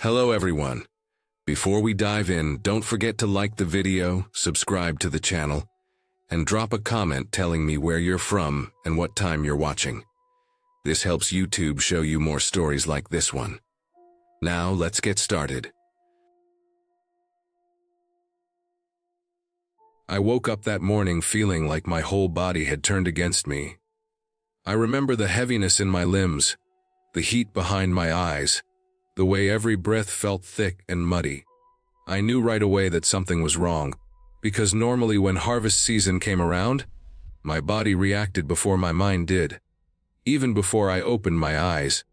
Hello everyone. Before we dive in, don't forget to like the video, subscribe to the channel, and drop a comment telling me where you're from and what time you're watching. This helps YouTube show you more stories like this one. Now let's get started. I woke up that morning feeling like my whole body had turned against me. I remember the heaviness in my limbs, the heat behind my eyes, the way every breath felt thick and muddy. I knew right away that something was wrong, because normally when harvest season came around, my body reacted before my mind did. Even before I opened my eyes,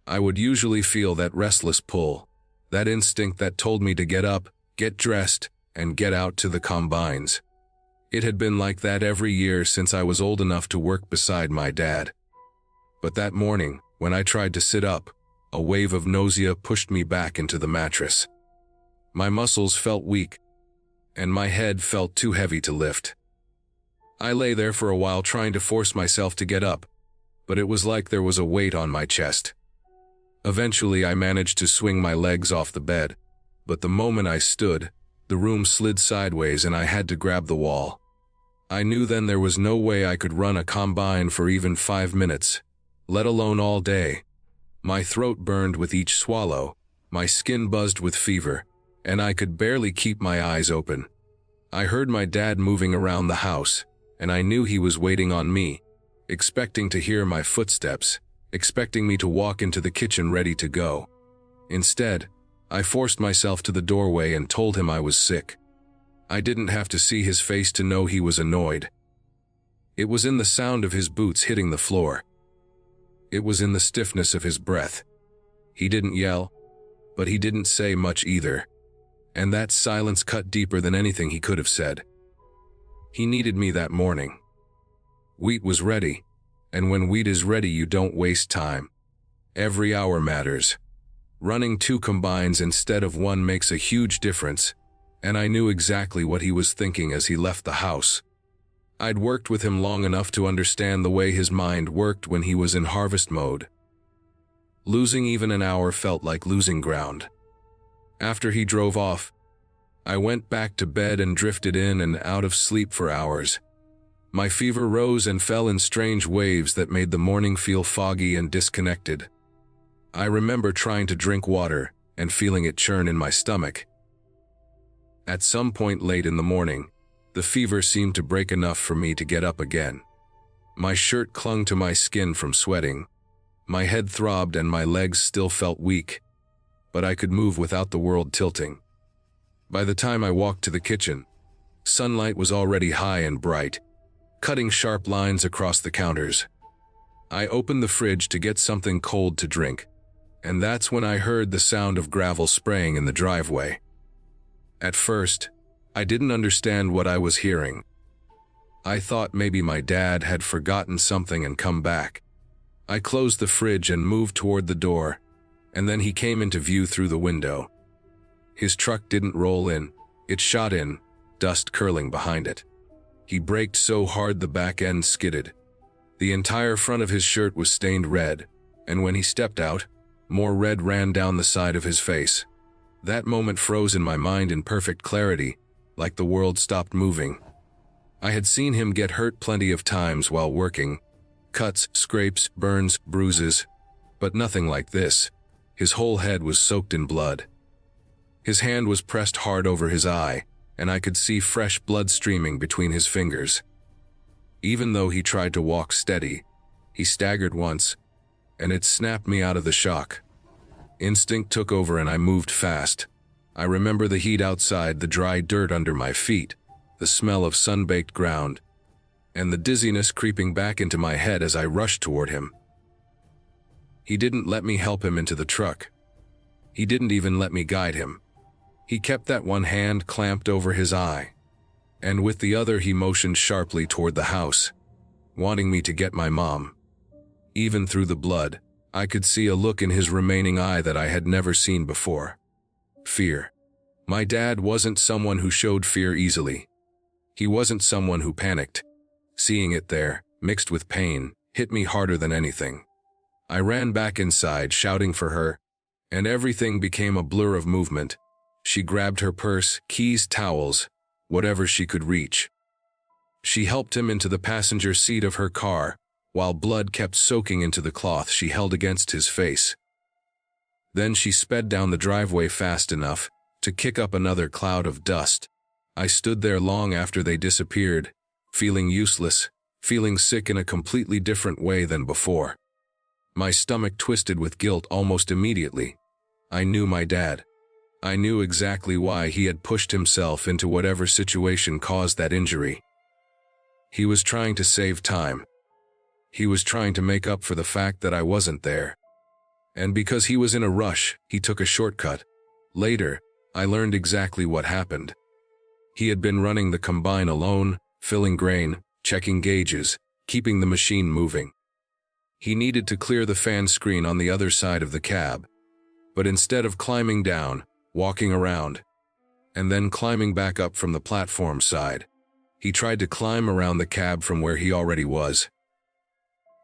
I would usually feel that restless pull, that instinct that told me to get up, get dressed, and get out to the combines. It had been like that every year since I was old enough to work beside my dad. But that morning, when I tried to sit up, a wave of nausea pushed me back into the mattress. My muscles felt weak, and my head felt too heavy to lift. I lay there for a while trying to force myself to get up, but it was like there was a weight on my chest. Eventually, I managed to swing my legs off the bed, but the moment I stood, the room slid sideways and I had to grab the wall. I knew then there was no way I could run a combine for even 5 minutes, let alone all day. My throat burned with each swallow, my skin buzzed with fever, and I could barely keep my eyes open. I heard my dad moving around the house, and I knew he was waiting on me, expecting to hear my footsteps, expecting me to walk into the kitchen ready to go. Instead, I forced myself to the doorway and told him I was sick. I didn't have to see his face to know he was annoyed. It was in the sound of his boots hitting the floor. It was in the stiffness of his breath. He didn't yell, but he didn't say much either. And that silence cut deeper than anything he could have said. He needed me that morning. Wheat was ready, and when wheat is ready you don't waste time. Every hour matters. Running 2 combines instead of 1 makes a huge difference, and I knew exactly what he was thinking as he left the house. I'd worked with him long enough to understand the way his mind worked when he was in harvest mode. Losing even an hour felt like losing ground. After he drove off, I went back to bed and drifted in and out of sleep for hours. My fever rose and fell in strange waves that made the morning feel foggy and disconnected. I remember trying to drink water and feeling it churn in my stomach. At some point late in the morning, the fever seemed to break enough for me to get up again. My shirt clung to my skin from sweating. My head throbbed and my legs still felt weak, but I could move without the world tilting. By the time I walked to the kitchen, sunlight was already high and bright, cutting sharp lines across the counters. I opened the fridge to get something cold to drink, and that's when I heard the sound of gravel spraying in the driveway. At first, I didn't understand what I was hearing. I thought maybe my dad had forgotten something and come back. I closed the fridge and moved toward the door, and then he came into view through the window. His truck didn't roll in, it shot in, dust curling behind it. He braked so hard the back end skidded. The entire front of his shirt was stained red, and when he stepped out, more red ran down the side of his face. That moment froze in my mind in perfect clarity, like the world stopped moving. I had seen him get hurt plenty of times while working. Cuts, scrapes, burns, bruises. But nothing like this. His whole head was soaked in blood. His hand was pressed hard over his eye, and I could see fresh blood streaming between his fingers. Even though he tried to walk steady, he staggered once, and it snapped me out of the shock. Instinct took over and I moved fast. I remember the heat outside, the dry dirt under my feet, the smell of sun-baked ground, and the dizziness creeping back into my head as I rushed toward him. He didn't let me help him into the truck. He didn't even let me guide him. He kept that one hand clamped over his eye, and with the other he motioned sharply toward the house, wanting me to get my mom. Even through the blood, I could see a look in his remaining eye that I had never seen before. Fear. My dad wasn't someone who showed fear easily. He wasn't someone who panicked. Seeing it there, mixed with pain, hit me harder than anything. I ran back inside, shouting for her, and everything became a blur of movement. She grabbed her purse, keys, towels, whatever she could reach. She helped him into the passenger seat of her car, while blood kept soaking into the cloth she held against his face. Then she sped down the driveway fast enough to kick up another cloud of dust. I stood there long after they disappeared, feeling useless, feeling sick in a completely different way than before. My stomach twisted with guilt almost immediately. I knew my dad. I knew exactly why he had pushed himself into whatever situation caused that injury. He was trying to save time. He was trying to make up for the fact that I wasn't there. And because he was in a rush, he took a shortcut. Later, I learned exactly what happened. He had been running the combine alone, filling grain, checking gauges, keeping the machine moving. He needed to clear the fan screen on the other side of the cab. But instead of climbing down, walking around, and then climbing back up from the platform side, he tried to climb around the cab from where he already was.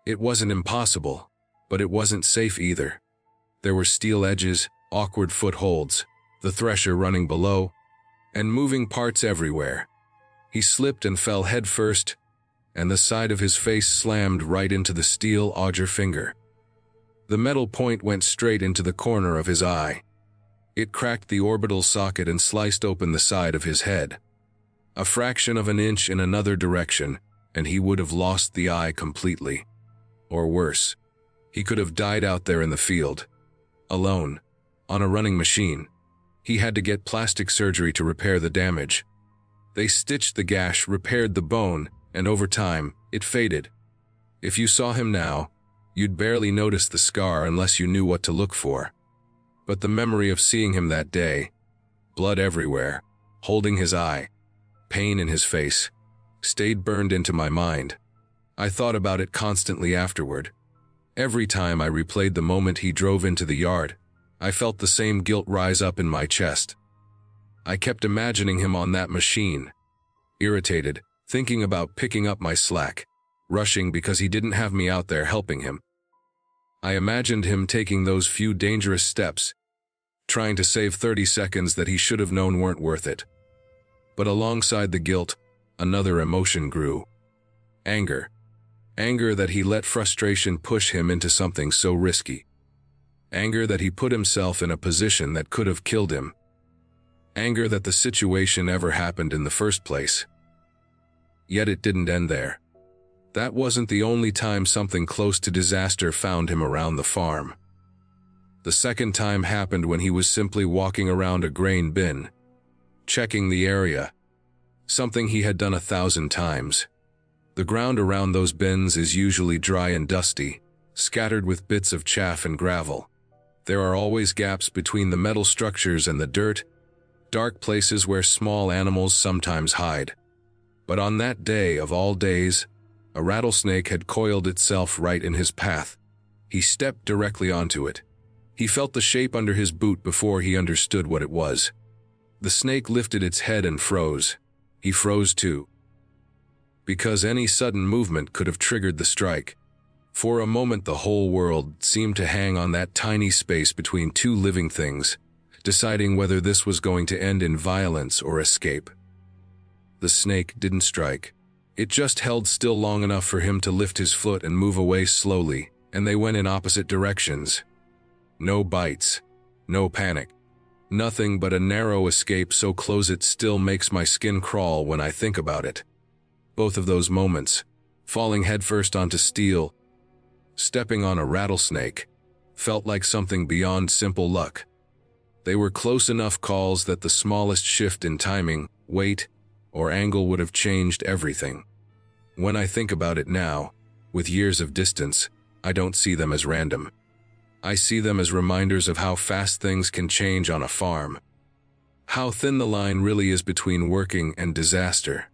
It wasn't impossible, but it wasn't safe either. There were steel edges, awkward footholds, the thresher running below, and moving parts everywhere. He slipped and fell headfirst, and the side of his face slammed right into the steel auger finger. The metal point went straight into the corner of his eye. It cracked the orbital socket and sliced open the side of his head. A fraction of an inch in another direction, and he would have lost the eye completely. Or worse, he could have died out there in the field. Alone, on a running machine. He had to get plastic surgery to repair the damage. They stitched the gash, repaired the bone, and over time, it faded. If you saw him now, you'd barely notice the scar unless you knew what to look for. But the memory of seeing him that day, blood everywhere, holding his eye, pain in his face, stayed burned into my mind. I thought about it constantly afterward. Every time I replayed the moment he drove into the yard, I felt the same guilt rise up in my chest. I kept imagining him on that machine, irritated, thinking about picking up my slack, rushing because he didn't have me out there helping him. I imagined him taking those few dangerous steps, trying to save 30 seconds that he should have known weren't worth it. But alongside the guilt, another emotion grew. Anger. Anger that he let frustration push him into something so risky. Anger that he put himself in a position that could have killed him. Anger that the situation ever happened in the first place. Yet it didn't end there. That wasn't the only time something close to disaster found him around the farm. The second time happened when he was simply walking around a grain bin, checking the area, something he had done 1,000 times. The ground around those bins is usually dry and dusty, scattered with bits of chaff and gravel. There are always gaps between the metal structures and the dirt, dark places where small animals sometimes hide. But on that day of all days, a rattlesnake had coiled itself right in his path. He stepped directly onto it. He felt the shape under his boot before he understood what it was. The snake lifted its head and froze. He froze too. Because any sudden movement could have triggered the strike. For a moment the whole world seemed to hang on that tiny space between two living things, deciding whether this was going to end in violence or escape. The snake didn't strike. It just held still long enough for him to lift his foot and move away slowly, and they went in opposite directions. No bites. No panic. Nothing but a narrow escape so close it still makes my skin crawl when I think about it. Both of those moments, falling headfirst onto steel, stepping on a rattlesnake, felt like something beyond simple luck. They were close enough calls that the smallest shift in timing, weight, or angle would have changed everything. When I think about it now, with years of distance, I don't see them as random. I see them as reminders of how fast things can change on a farm. How thin the line really is between working and disaster.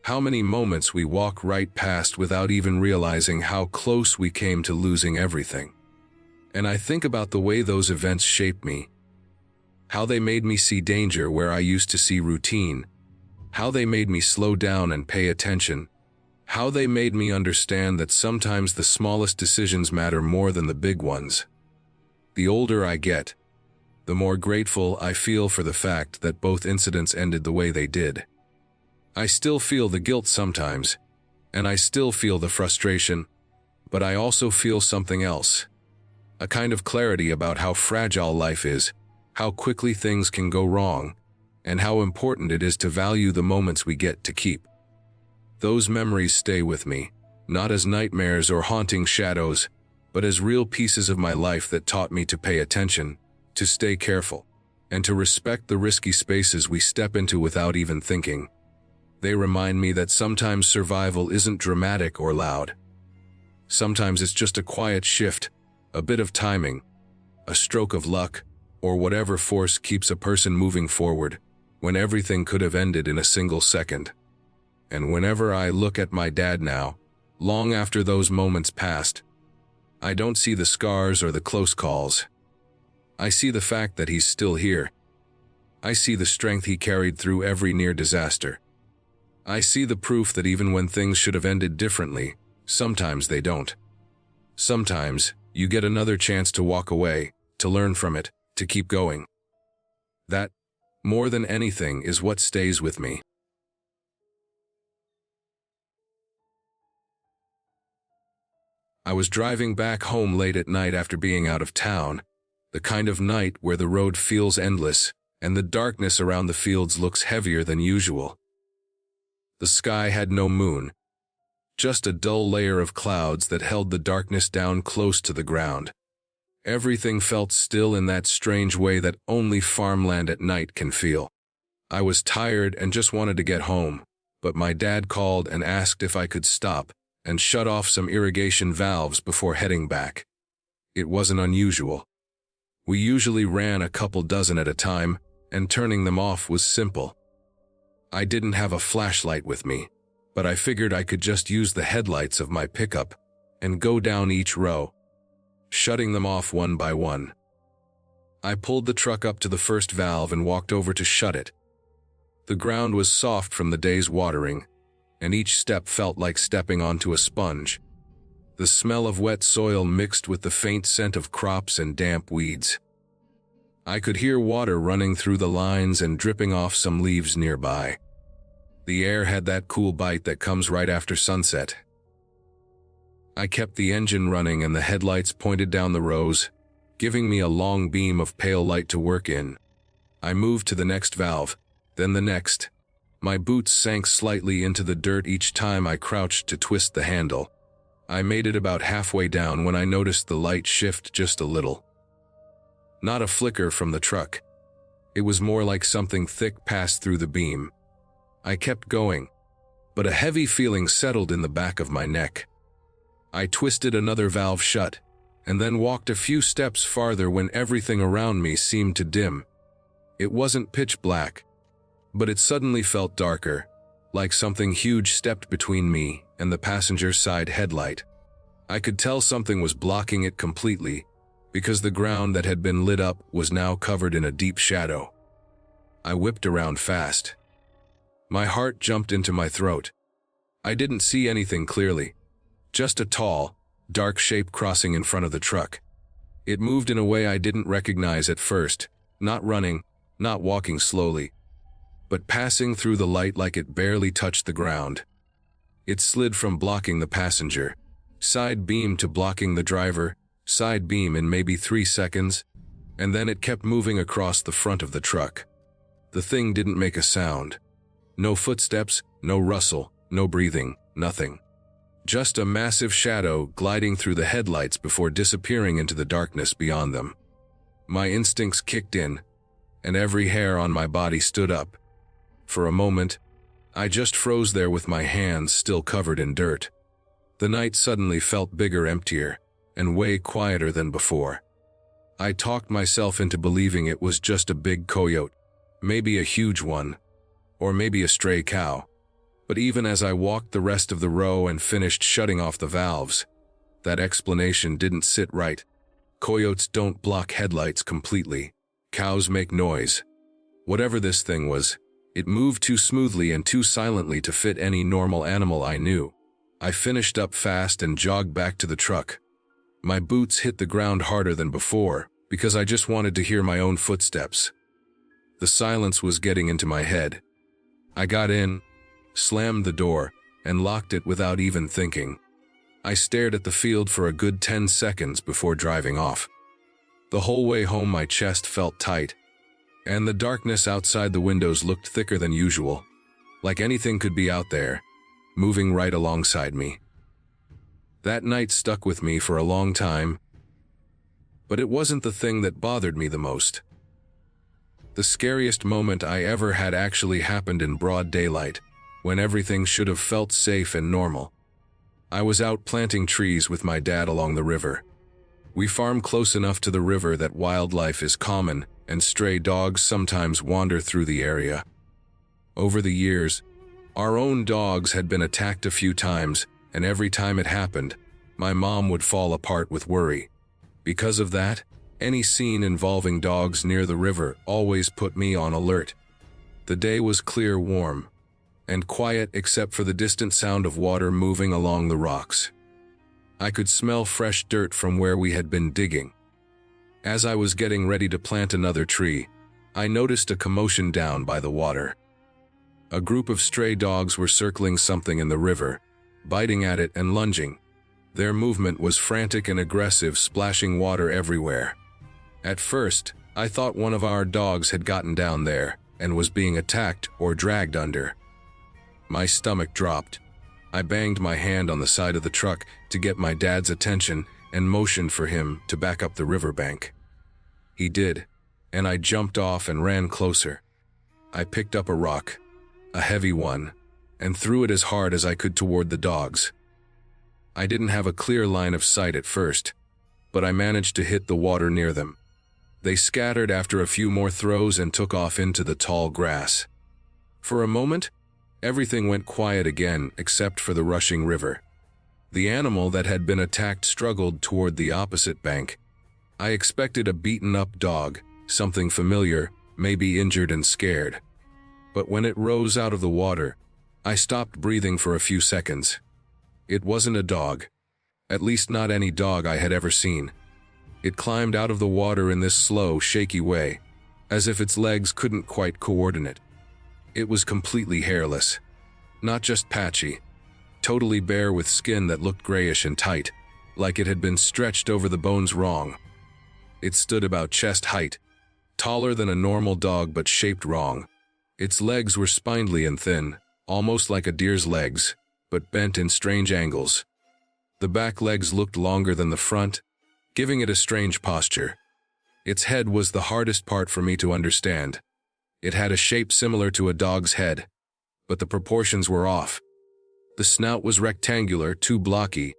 How many moments we walk right past without even realizing how close we came to losing everything. And I think about the way those events shaped me. How they made me see danger where I used to see routine. How they made me slow down and pay attention. How they made me understand that sometimes the smallest decisions matter more than the big ones. The older I get, the more grateful I feel for the fact that both incidents ended the way they did. I still feel the guilt sometimes, and I still feel the frustration, but I also feel something else. A kind of clarity about how fragile life is, how quickly things can go wrong, and how important it is to value the moments we get to keep. Those memories stay with me, not as nightmares or haunting shadows, but as real pieces of my life that taught me to pay attention, to stay careful, and to respect the risky spaces we step into without even thinking. They remind me that sometimes survival isn't dramatic or loud. Sometimes it's just a quiet shift, a bit of timing, a stroke of luck, or whatever force keeps a person moving forward, when everything could have ended in a single second. And whenever I look at my dad now, long after those moments passed, I don't see the scars or the close calls. I see the fact that he's still here. I see the strength he carried through every near disaster. I see the proof that even when things should have ended differently, sometimes they don't. Sometimes, you get another chance to walk away, to learn from it, to keep going. That, more than anything, is what stays with me. I was driving back home late at night after being out of town, the kind of night where the road feels endless, and the darkness around the fields looks heavier than usual. The sky had no moon, just a dull layer of clouds that held the darkness down close to the ground. Everything felt still in that strange way that only farmland at night can feel. I was tired and just wanted to get home, but my dad called and asked if I could stop and shut off some irrigation valves before heading back. It wasn't unusual. We usually ran a couple dozen at a time, and turning them off was simple. I didn't have a flashlight with me, but I figured I could just use the headlights of my pickup and go down each row, shutting them off one by one. I pulled the truck up to the first valve and walked over to shut it. The ground was soft from the day's watering, and each step felt like stepping onto a sponge. The smell of wet soil mixed with the faint scent of crops and damp weeds. I could hear water running through the lines and dripping off some leaves nearby. The air had that cool bite that comes right after sunset. I kept the engine running and the headlights pointed down the rows, giving me a long beam of pale light to work in. I moved to the next valve, then the next. My boots sank slightly into the dirt each time I crouched to twist the handle. I made it about halfway down when I noticed the light shift just a little. Not a flicker from the truck. It was more like something thick passed through the beam. I kept going, but a heavy feeling settled in the back of my neck. I twisted another valve shut, and then walked a few steps farther when everything around me seemed to dim. It wasn't pitch black, but it suddenly felt darker, like something huge stepped between me and the passenger side headlight. I could tell something was blocking it completely, because the ground that had been lit up was now covered in a deep shadow. I whipped around fast. My heart jumped into my throat. I didn't see anything clearly, just a tall, dark shape crossing in front of the truck. It moved in a way I didn't recognize at first, not running, not walking slowly, but passing through the light like it barely touched the ground. It slid from blocking the passenger, side beam to blocking the driver, side beam in maybe 3 seconds, and then it kept moving across the front of the truck. The thing didn't make a sound. No footsteps, no rustle, no breathing, nothing. Just a massive shadow gliding through the headlights before disappearing into the darkness beyond them. My instincts kicked in, and every hair on my body stood up. For a moment, I just froze there with my hands still covered in dirt. The night suddenly felt bigger, emptier, and way quieter than before. I talked myself into believing it was just a big coyote, maybe a huge one, or maybe a stray cow. But even as I walked the rest of the row and finished shutting off the valves, that explanation didn't sit right. Coyotes don't block headlights completely. Cows make noise. Whatever this thing was, it moved too smoothly and too silently to fit any normal animal I knew. I finished up fast and jogged back to the truck. My boots hit the ground harder than before, because I just wanted to hear my own footsteps. The silence was getting into my head. I got in, slammed the door, and locked it without even thinking. I stared at the field for a good 10 seconds before driving off. The whole way home my chest felt tight, and the darkness outside the windows looked thicker than usual, like anything could be out there, moving right alongside me. That night stuck with me for a long time, but it wasn't the thing that bothered me the most. The scariest moment I ever had actually happened in broad daylight, when everything should have felt safe and normal. I was out planting trees with my dad along the river. We farm close enough to the river that wildlife is common, and stray dogs sometimes wander through the area. Over the years, our own dogs had been attacked a few times, and every time it happened, my mom would fall apart with worry. Because of that, any scene involving dogs near the river always put me on alert. The day was clear, warm, and quiet except for the distant sound of water moving along the rocks. I could smell fresh dirt from where we had been digging. As I was getting ready to plant another tree, I noticed a commotion down by the water. A group of stray dogs were circling something in the river, biting at it and lunging. Their movement was frantic and aggressive, splashing water everywhere. At first, I thought one of our dogs had gotten down there and was being attacked or dragged under. My stomach dropped. I banged my hand on the side of the truck to get my dad's attention and motioned for him to back up the riverbank. He did, and I jumped off and ran closer. I picked up a rock, a heavy one, and threw it as hard as I could toward the dogs. I didn't have a clear line of sight at first, but I managed to hit the water near them. They scattered after a few more throws and took off into the tall grass. For a moment, everything went quiet again except for the rushing river. The animal that had been attacked struggled toward the opposite bank. I expected a beaten-up dog, something familiar, maybe injured and scared. But when it rose out of the water, I stopped breathing for a few seconds. It wasn't a dog, at least not any dog I had ever seen. It climbed out of the water in this slow, shaky way, as if its legs couldn't quite coordinate. It was completely hairless, not just patchy, totally bare with skin that looked grayish and tight, like it had been stretched over the bones wrong. It stood about chest height, taller than a normal dog but shaped wrong. Its legs were spindly and thin, almost like a deer's legs, but bent in strange angles. The back legs looked longer than the front, giving it a strange posture. Its head was the hardest part for me to understand. It had a shape similar to a dog's head, but the proportions were off. The snout was rectangular, too blocky,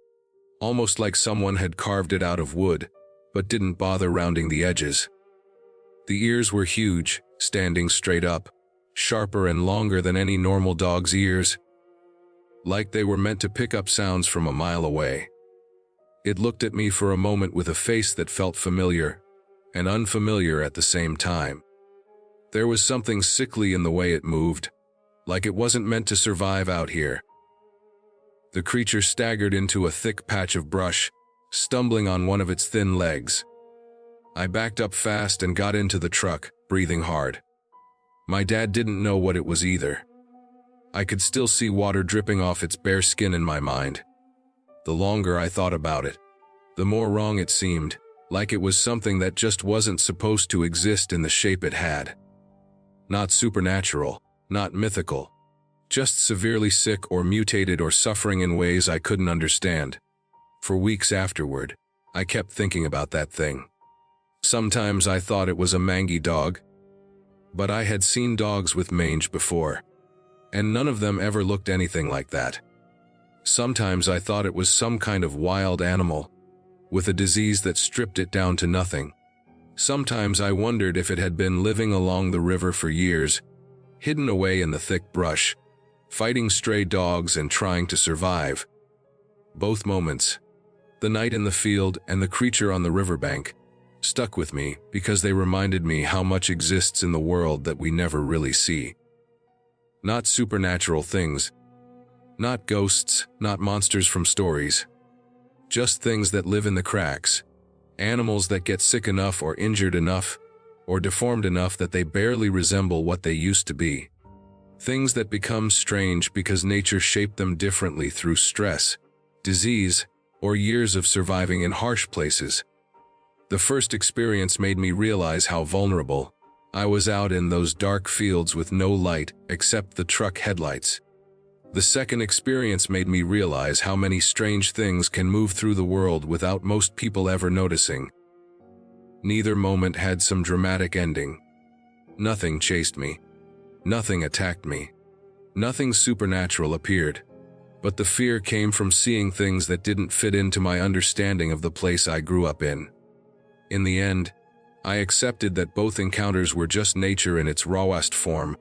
almost like someone had carved it out of wood, but didn't bother rounding the edges. The ears were huge, standing straight up, sharper and longer than any normal dog's ears, like they were meant to pick up sounds from a mile away. It looked at me for a moment with a face that felt familiar and unfamiliar at the same time. There was something sickly in the way it moved, like it wasn't meant to survive out here. The creature staggered into a thick patch of brush, stumbling on one of its thin legs. I backed up fast and got into the truck, breathing hard. My dad didn't know what it was either. I could still see water dripping off its bare skin in my mind. The longer I thought about it, the more wrong it seemed, like it was something that just wasn't supposed to exist in the shape it had. Not supernatural, not mythical, just severely sick or mutated or suffering in ways I couldn't understand. For weeks afterward, I kept thinking about that thing. Sometimes I thought it was a mangy dog, but I had seen dogs with mange before, and none of them ever looked anything like that. Sometimes I thought it was some kind of wild animal, with a disease that stripped it down to nothing. Sometimes I wondered if it had been living along the river for years, hidden away in the thick brush, fighting stray dogs and trying to survive. Both moments, the night in the field and the creature on the riverbank, stuck with me because they reminded me how much exists in the world that we never really see. Not supernatural things, not ghosts, not monsters from stories, just things that live in the cracks, Animals that get sick enough or injured enough, or deformed enough that they barely resemble what they used to be. Things that become strange because nature shaped them differently through stress, disease, or years of surviving in harsh places. The first experience made me realize how vulnerable I was out in those dark fields with no light except the truck headlights. The second experience made me realize how many strange things can move through the world without most people ever noticing. Neither moment had some dramatic ending. Nothing chased me. Nothing attacked me. Nothing supernatural appeared. But the fear came from seeing things that didn't fit into my understanding of the place I grew up in. In the end, I accepted that both encounters were just nature in its rawest form.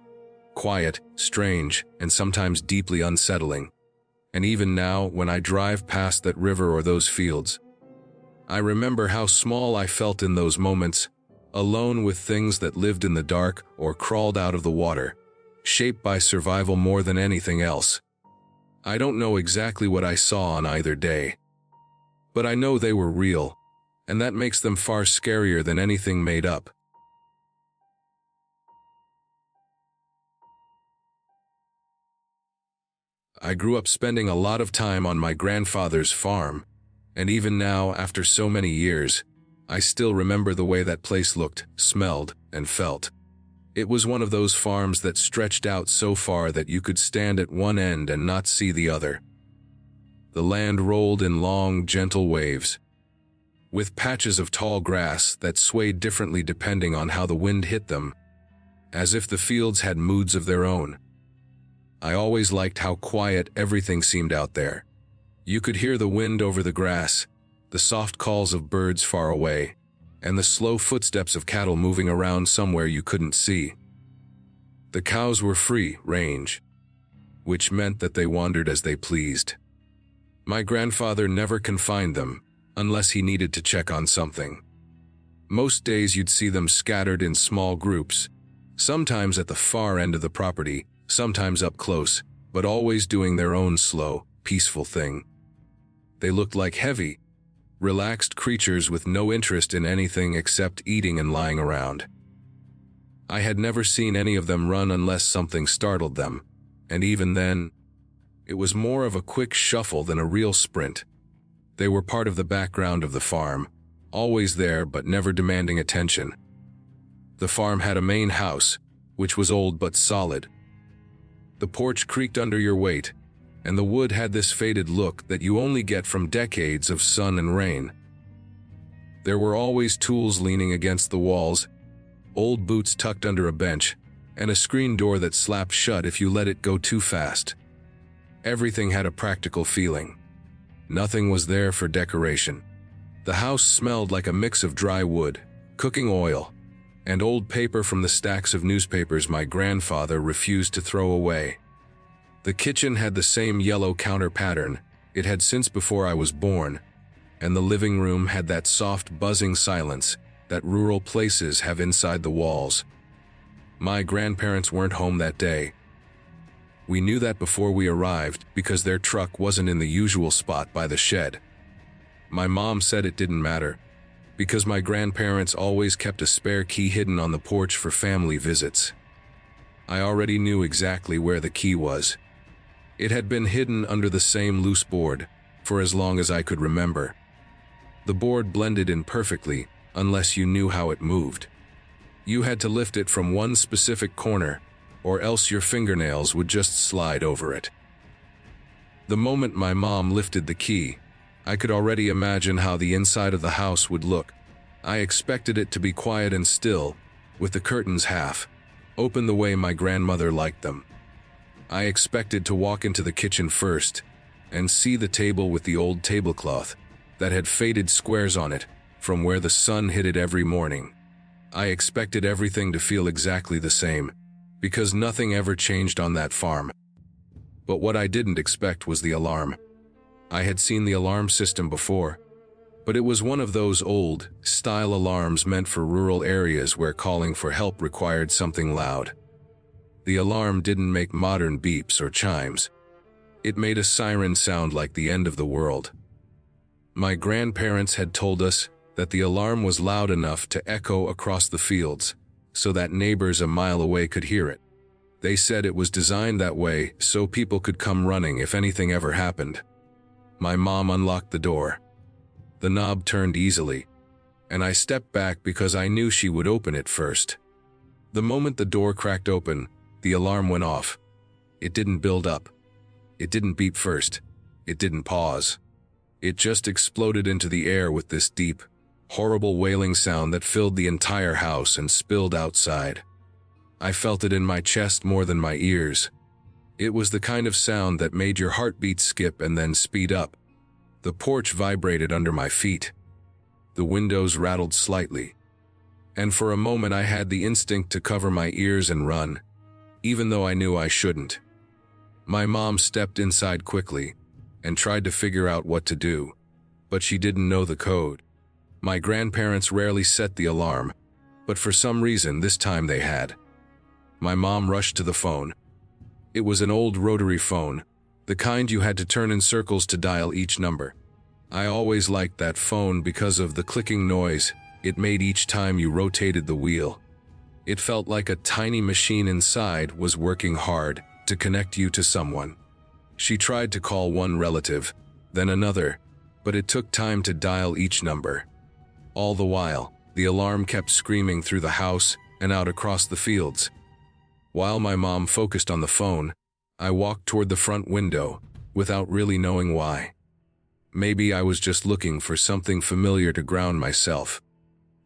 Quiet, strange, and sometimes deeply unsettling. And even now, when I drive past that river or those fields, I remember how small I felt in those moments, alone with things that lived in the dark or crawled out of the water, shaped by survival more than anything else. I don't know exactly what I saw on either day, but I know they were real, and that makes them far scarier than anything made up. I grew up spending a lot of time on my grandfather's farm, and even now, after so many years, I still remember the way that place looked, smelled, and felt. It was one of those farms that stretched out so far that you could stand at one end and not see the other. The land rolled in long, gentle waves, with patches of tall grass that swayed differently depending on how the wind hit them, as if the fields had moods of their own. I always liked how quiet everything seemed out there. You could hear the wind over the grass, the soft calls of birds far away, and the slow footsteps of cattle moving around somewhere you couldn't see. The cows were free range, which meant that they wandered as they pleased. My grandfather never confined them, unless he needed to check on something. Most days you'd see them scattered in small groups, sometimes at the far end of the property, sometimes up close, but always doing their own slow, peaceful thing. They looked like heavy, relaxed creatures with no interest in anything except eating and lying around. I had never seen any of them run unless something startled them, and even then, it was more of a quick shuffle than a real sprint. They were part of the background of the farm, always there but never demanding attention. The farm had a main house, which was old but solid. The porch creaked under your weight, and the wood had this faded look that you only get from decades of sun and rain. There were always tools leaning against the walls, old boots tucked under a bench, and a screen door that slapped shut if you let it go too fast. Everything had a practical feeling. Nothing was there for decoration. The house smelled like a mix of dry wood, cooking oil, and old paper from the stacks of newspapers my grandfather refused to throw away. The kitchen had the same yellow counter pattern it had since before I was born, and the living room had that soft buzzing silence that rural places have inside the walls. My grandparents weren't home that day. We knew that before we arrived because their truck wasn't in the usual spot by the shed. My mom said it didn't matter, because my grandparents always kept a spare key hidden on the porch for family visits. I already knew exactly where the key was. It had been hidden under the same loose board for as long as I could remember. The board blended in perfectly unless you knew how it moved. You had to lift it from one specific corner, or else your fingernails would just slide over it. The moment my mom lifted the key, I could already imagine how the inside of the house would look. I expected it to be quiet and still, with the curtains half open the way my grandmother liked them. I expected to walk into the kitchen first and see the table with the old tablecloth that had faded squares on it from where the sun hit it every morning. I expected everything to feel exactly the same, because nothing ever changed on that farm. But what I didn't expect was the alarm. I had seen the alarm system before, but it was one of those old-style alarms meant for rural areas where calling for help required something loud. The alarm didn't make modern beeps or chimes. It made a siren sound like the end of the world. My grandparents had told us that the alarm was loud enough to echo across the fields, so that neighbors a mile away could hear it. They said it was designed that way so people could come running if anything ever happened. My mom unlocked the door. The knob turned easily, and I stepped back because I knew she would open it first. The moment the door cracked open, the alarm went off. It didn't build up. It didn't beep first. It didn't pause. It just exploded into the air with this deep, horrible wailing sound that filled the entire house and spilled outside. I felt it in my chest more than my ears. It was the kind of sound that made your heartbeat skip and then speed up. The porch vibrated under my feet. The windows rattled slightly. And for a moment I had the instinct to cover my ears and run, even though I knew I shouldn't. My mom stepped inside quickly and tried to figure out what to do, but she didn't know the code. My grandparents rarely set the alarm, but for some reason this time they had. My mom rushed to the phone. It was an old rotary phone, the kind you had to turn in circles to dial each number. I always liked that phone because of the clicking noise it made each time you rotated the wheel. It felt like a tiny machine inside was working hard to connect you to someone. She tried to call one relative, then another, but it took time to dial each number. All the while, the alarm kept screaming through the house and out across the fields. While my mom focused on the phone, I walked toward the front window, without really knowing why. Maybe I was just looking for something familiar to ground myself.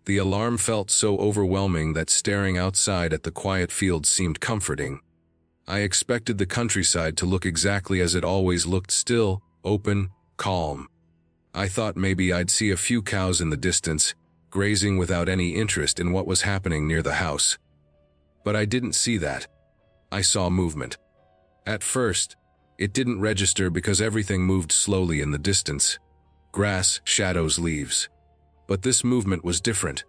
The alarm felt so overwhelming that staring outside at the quiet fields seemed comforting. I expected the countryside to look exactly as it always looked, still, open, calm. I thought maybe I'd see a few cows in the distance, grazing without any interest in what was happening near the house. But I didn't see that. I saw movement. At first, it didn't register because everything moved slowly in the distance. Grass, shadows, leaves. But this movement was different.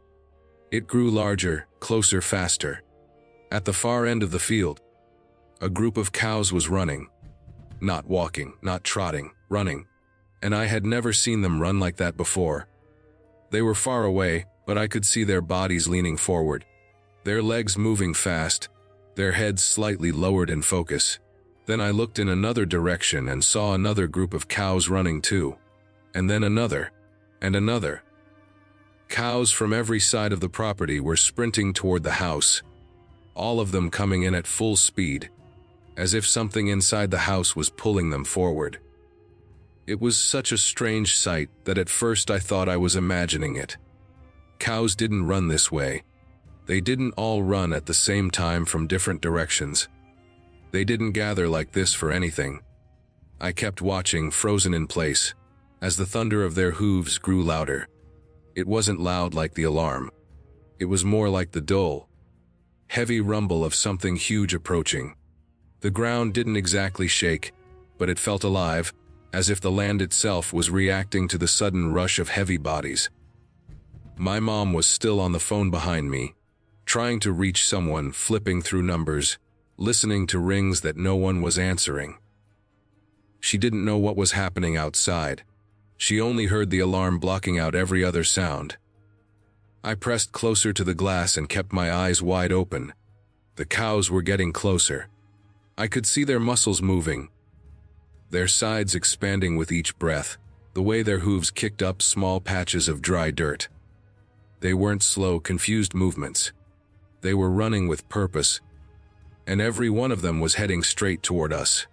It grew larger, closer, faster. At the far end of the field, a group of cows was running. Not walking, not trotting, running. And I had never seen them run like that before. They were far away, but I could see their bodies leaning forward. Their legs moving fast, their heads slightly lowered in focus. Then I looked in another direction and saw another group of cows running too. And then another, and another. Cows from every side of the property were sprinting toward the house, all of them coming in at full speed, as if something inside the house was pulling them forward. It was such a strange sight that at first I thought I was imagining it. Cows didn't run this way. They didn't all run at the same time from different directions. They didn't gather like this for anything. I kept watching, frozen in place, as the thunder of their hooves grew louder. It wasn't loud like the alarm. It was more like the dull, heavy rumble of something huge approaching. The ground didn't exactly shake, but it felt alive, as if the land itself was reacting to the sudden rush of heavy bodies. My mom was still on the phone behind me, trying to reach someone, flipping through numbers, listening to rings that no one was answering. She didn't know what was happening outside. She only heard the alarm blocking out every other sound. I pressed closer to the glass and kept my eyes wide open. The cows were getting closer. I could see their muscles moving, their sides expanding with each breath, the way their hooves kicked up small patches of dry dirt. They weren't slow, confused movements. They were running with purpose, and every one of them was heading straight toward us.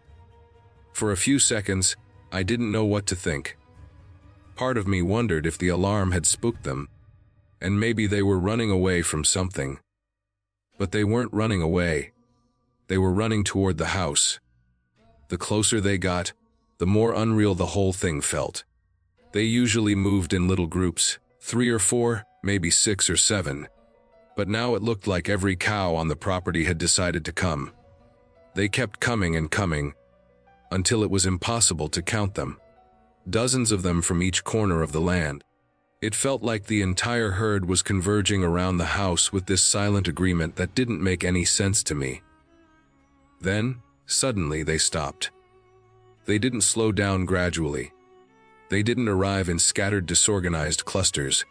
For a few seconds, I didn't know what to think. Part of me wondered if the alarm had spooked them, and maybe they were running away from something. But they weren't running away. They were running toward the house. The closer they got, the more unreal the whole thing felt. They usually moved in little groups, 3 or 4, maybe 6 or 7. But now it looked like every cow on the property had decided to come. They kept coming and coming, until it was impossible to count them. Dozens of them from each corner of the land. It felt like the entire herd was converging around the house with this silent agreement that didn't make any sense to me. Then, suddenly they stopped. They didn't slow down gradually. They didn't arrive in scattered, disorganized clusters.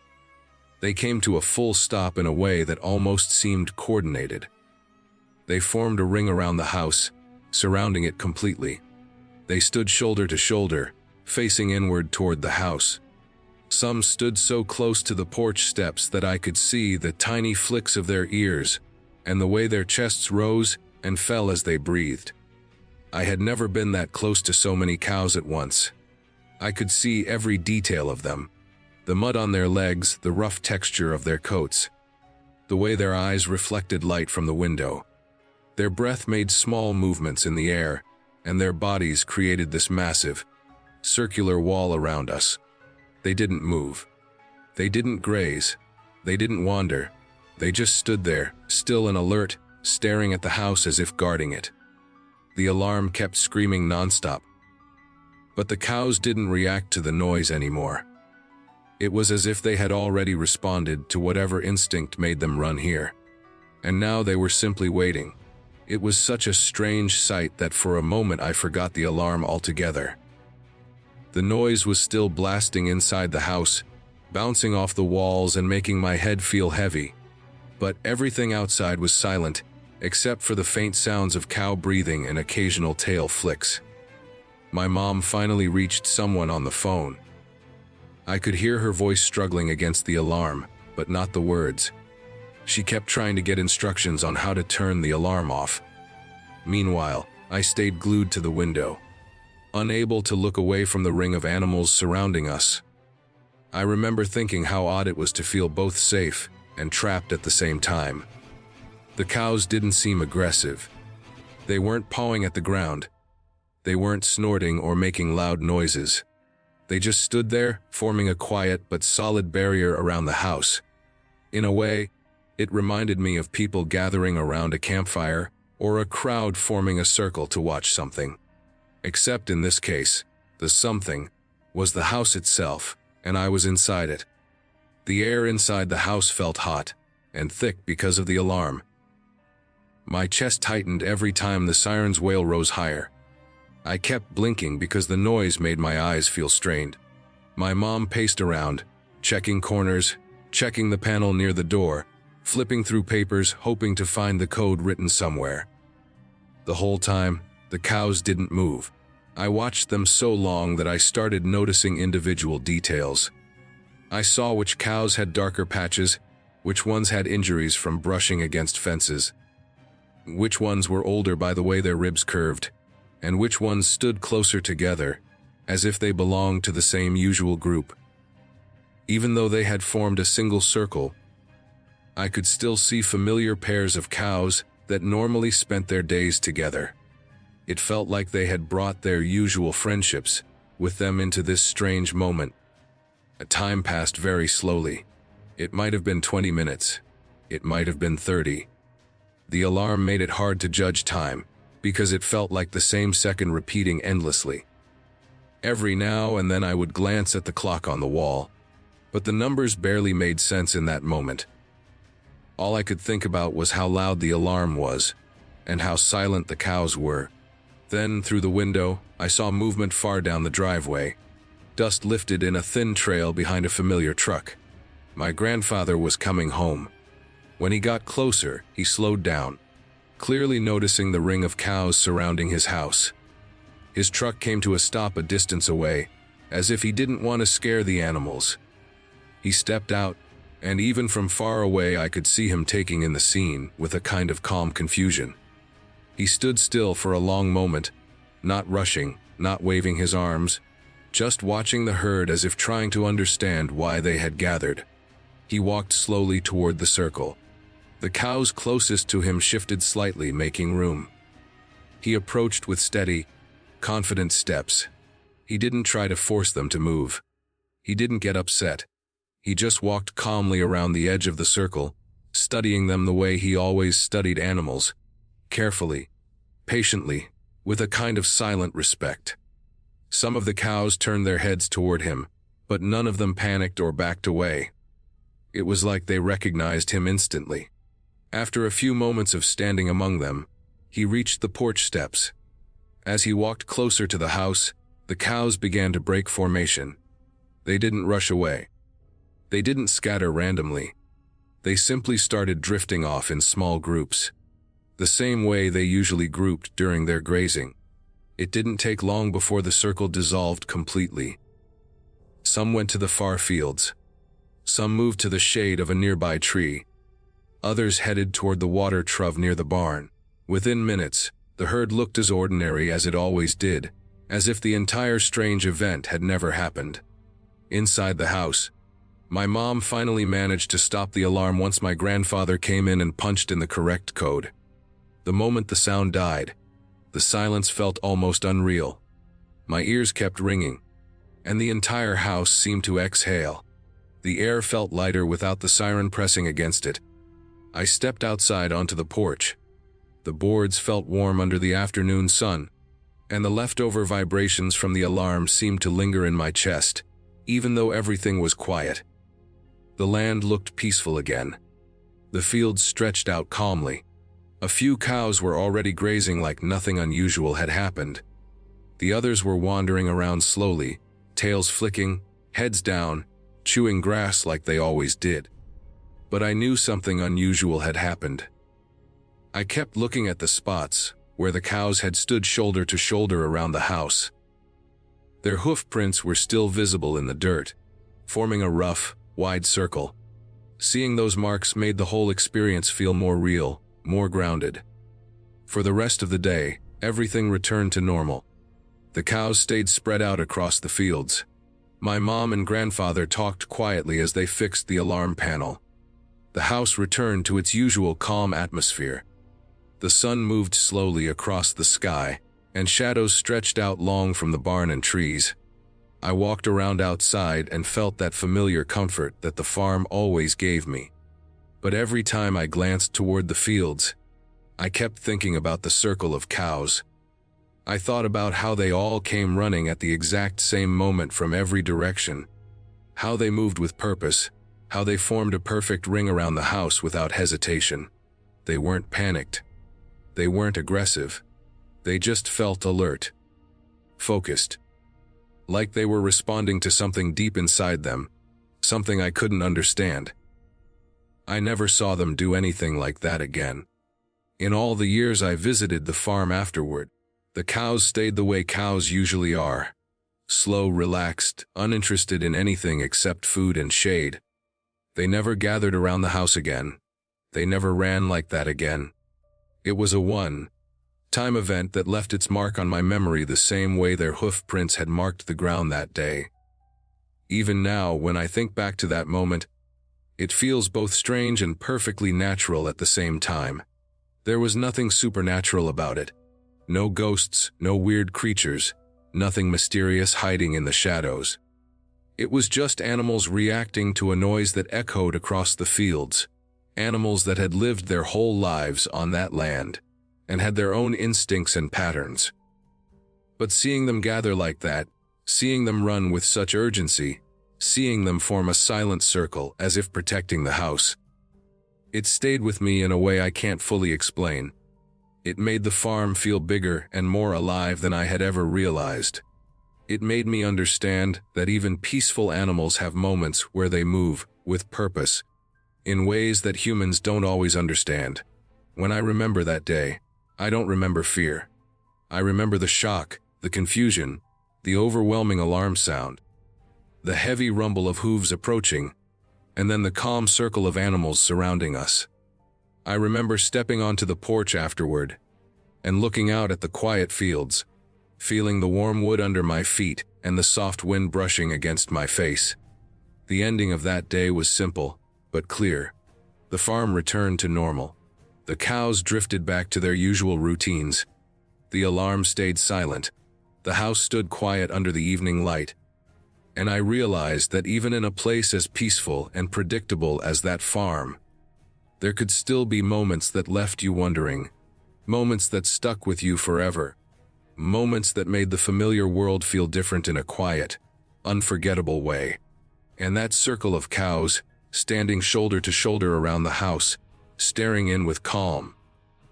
They came to a full stop in a way that almost seemed coordinated. They formed a ring around the house, surrounding it completely. They stood shoulder to shoulder, facing inward toward the house. Some stood so close to the porch steps that I could see the tiny flicks of their ears and the way their chests rose and fell as they breathed. I had never been that close to so many cows at once. I could see every detail of them. The mud on their legs, the rough texture of their coats, the way their eyes reflected light from the window. Their breath made small movements in the air, and their bodies created this massive, circular wall around us. They didn't move. They didn't graze. They didn't wander. They just stood there, still and alert, staring at the house as if guarding it. The alarm kept screaming nonstop. But the cows didn't react to the noise anymore. It was as if they had already responded to whatever instinct made them run here. And now they were simply waiting. It was such a strange sight that for a moment I forgot the alarm altogether. The noise was still blasting inside the house, bouncing off the walls and making my head feel heavy. But everything outside was silent, except for the faint sounds of cow breathing and occasional tail flicks. My mom finally reached someone on the phone. I could hear her voice struggling against the alarm, but not the words. She kept trying to get instructions on how to turn the alarm off. Meanwhile, I stayed glued to the window, unable to look away from the ring of animals surrounding us. I remember thinking how odd it was to feel both safe and trapped at the same time. The cows didn't seem aggressive. They weren't pawing at the ground. They weren't snorting or making loud noises. They just stood there, forming a quiet but solid barrier around the house. In a way, it reminded me of people gathering around a campfire or a crowd forming a circle to watch something. Except in this case, the something was the house itself, and I was inside it. The air inside the house felt hot and thick because of the alarm. My chest tightened every time the siren's wail rose higher. I kept blinking because the noise made my eyes feel strained. My mom paced around, checking corners, checking the panel near the door, flipping through papers, hoping to find the code written somewhere. The whole time, the cows didn't move. I watched them so long that I started noticing individual details. I saw which cows had darker patches, which ones had injuries from brushing against fences, which ones were older by the way their ribs curved, and which ones stood closer together, as if they belonged to the same usual group. Even though they had formed a single circle, I could still see familiar pairs of cows that normally spent their days together. It felt like they had brought their usual friendships with them into this strange moment. Time passed very slowly. It might have been 20 minutes. It might have been 30. The alarm made it hard to judge time, because it felt like the same second repeating endlessly. Every now and then I would glance at the clock on the wall, but the numbers barely made sense in that moment. All I could think about was how loud the alarm was, and how silent the cows were. Then, through the window, I saw movement far down the driveway. Dust lifted in a thin trail behind a familiar truck. My grandfather was coming home. When he got closer, he slowed down, clearly noticing the ring of cows surrounding his house. His truck came to a stop a distance away, as if he didn't want to scare the animals. He stepped out, and even from far away I could see him taking in the scene with a kind of calm confusion. He stood still for a long moment, not rushing, not waving his arms, just watching the herd as if trying to understand why they had gathered. He walked slowly toward the circle. The cows closest to him shifted slightly, making room. He approached with steady, confident steps. He didn't try to force them to move. He didn't get upset. He just walked calmly around the edge of the circle, studying them the way he always studied animals, carefully, patiently, with a kind of silent respect. Some of the cows turned their heads toward him, but none of them panicked or backed away. It was like they recognized him instantly. After a few moments of standing among them, he reached the porch steps. As he walked closer to the house, the cows began to break formation. They didn't rush away. They didn't scatter randomly. They simply started drifting off in small groups, the same way they usually grouped during their grazing. It didn't take long before the circle dissolved completely. Some went to the far fields. Some moved to the shade of a nearby tree. Others headed toward the water trough near the barn. Within minutes, the herd looked as ordinary as it always did, as if the entire strange event had never happened. Inside the house, my mom finally managed to stop the alarm once my grandfather came in and punched in the correct code. The moment the sound died, the silence felt almost unreal. My ears kept ringing, and the entire house seemed to exhale. The air felt lighter without the siren pressing against it. I stepped outside onto the porch. The boards felt warm under the afternoon sun, and the leftover vibrations from the alarm seemed to linger in my chest, even though everything was quiet. The land looked peaceful again. The fields stretched out calmly. A few cows were already grazing like nothing unusual had happened. The others were wandering around slowly, tails flicking, heads down, chewing grass like they always did. But I knew something unusual had happened. I kept looking at the spots where the cows had stood shoulder to shoulder around the house. Their hoof prints were still visible in the dirt, forming a rough, wide circle. Seeing those marks made the whole experience feel more real, more grounded. For the rest of the day, everything returned to normal. The cows stayed spread out across the fields. My mom and grandfather talked quietly as they fixed the alarm panel. The house returned to its usual calm atmosphere. The sun moved slowly across the sky, and shadows stretched out long from the barn and trees. I walked around outside and felt that familiar comfort that the farm always gave me. But every time I glanced toward the fields, I kept thinking about the circle of cows. I thought about how they all came running at the exact same moment from every direction, how they moved with purpose, how they formed a perfect ring around the house without hesitation. They weren't panicked. They weren't aggressive. They just felt alert, focused, like they were responding to something deep inside them, something I couldn't understand. I never saw them do anything like that again. In all the years I visited the farm afterward, the cows stayed the way cows usually are. Slow, relaxed, uninterested in anything except food and shade. They never gathered around the house again. They never ran like that again. It was a one-time event that left its mark on my memory the same way their hoof prints had marked the ground that day. Even now, when I think back to that moment, it feels both strange and perfectly natural at the same time. There was nothing supernatural about it. No ghosts, no weird creatures, nothing mysterious hiding in the shadows. It was just animals reacting to a noise that echoed across the fields, animals that had lived their whole lives on that land, and had their own instincts and patterns. But seeing them gather like that, seeing them run with such urgency, seeing them form a silent circle as if protecting the house, it stayed with me in a way I can't fully explain. It made the farm feel bigger and more alive than I had ever realized. It made me understand that even peaceful animals have moments where they move with purpose, in ways that humans don't always understand. When I remember that day, I don't remember fear. I remember the shock, the confusion, the overwhelming alarm sound, the heavy rumble of hooves approaching, and then the calm circle of animals surrounding us. I remember stepping onto the porch afterward and looking out at the quiet fields, feeling the warm wood under my feet and the soft wind brushing against my face. The ending of that day was simple, but clear. The farm returned to normal. The cows drifted back to their usual routines. The alarm stayed silent. The house stood quiet under the evening light. And I realized that even in a place as peaceful and predictable as that farm, there could still be moments that left you wondering, moments that stuck with you forever, moments that made the familiar world feel different in a quiet, unforgettable way. And that circle of cows, standing shoulder to shoulder around the house, staring in with calm,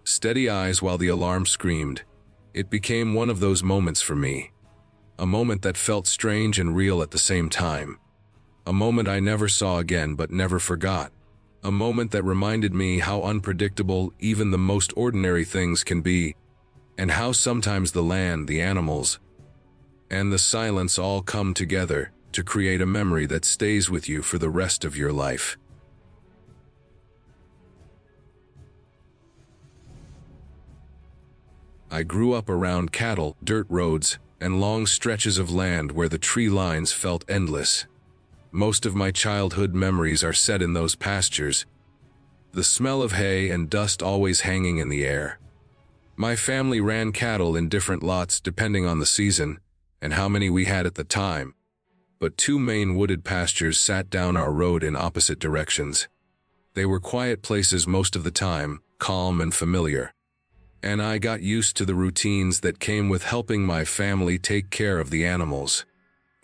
steady eyes while the alarm screamed, it became one of those moments for me. A moment that felt strange and real at the same time. A moment I never saw again but never forgot. A moment that reminded me how unpredictable even the most ordinary things can be, and how sometimes the land, the animals, and the silence all come together to create a memory that stays with you for the rest of your life. I grew up around cattle, dirt roads, and long stretches of land where the tree lines felt endless. Most of my childhood memories are set in those pastures, the smell of hay and dust always hanging in the air. My family ran cattle in different lots depending on the season and how many we had at the time, but two main wooded pastures sat down our road in opposite directions. They were quiet places most of the time, calm and familiar, and I got used to the routines that came with helping my family take care of the animals.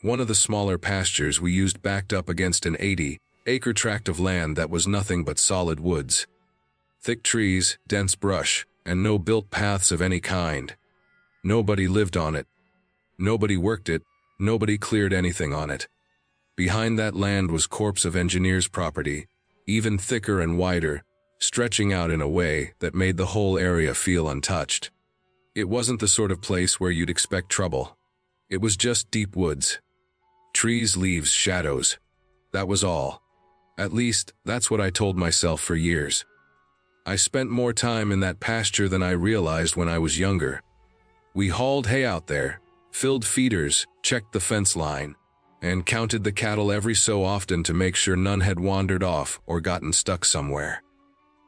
One of the smaller pastures we used backed up against an 80-acre tract of land that was nothing but solid woods. Thick trees, dense brush, and no built paths of any kind. Nobody lived on it. Nobody worked it. Nobody cleared anything on it. Behind that land was corpse of engineers' property, even thicker and wider, stretching out in a way that made the whole area feel untouched. It wasn't the sort of place where you'd expect trouble. It was just deep woods. Trees, leaves, shadows. That was all. At least, that's what I told myself for years. I spent more time in that pasture than I realized when I was younger. We hauled hay out there, filled feeders, checked the fence line, and counted the cattle every so often to make sure none had wandered off or gotten stuck somewhere.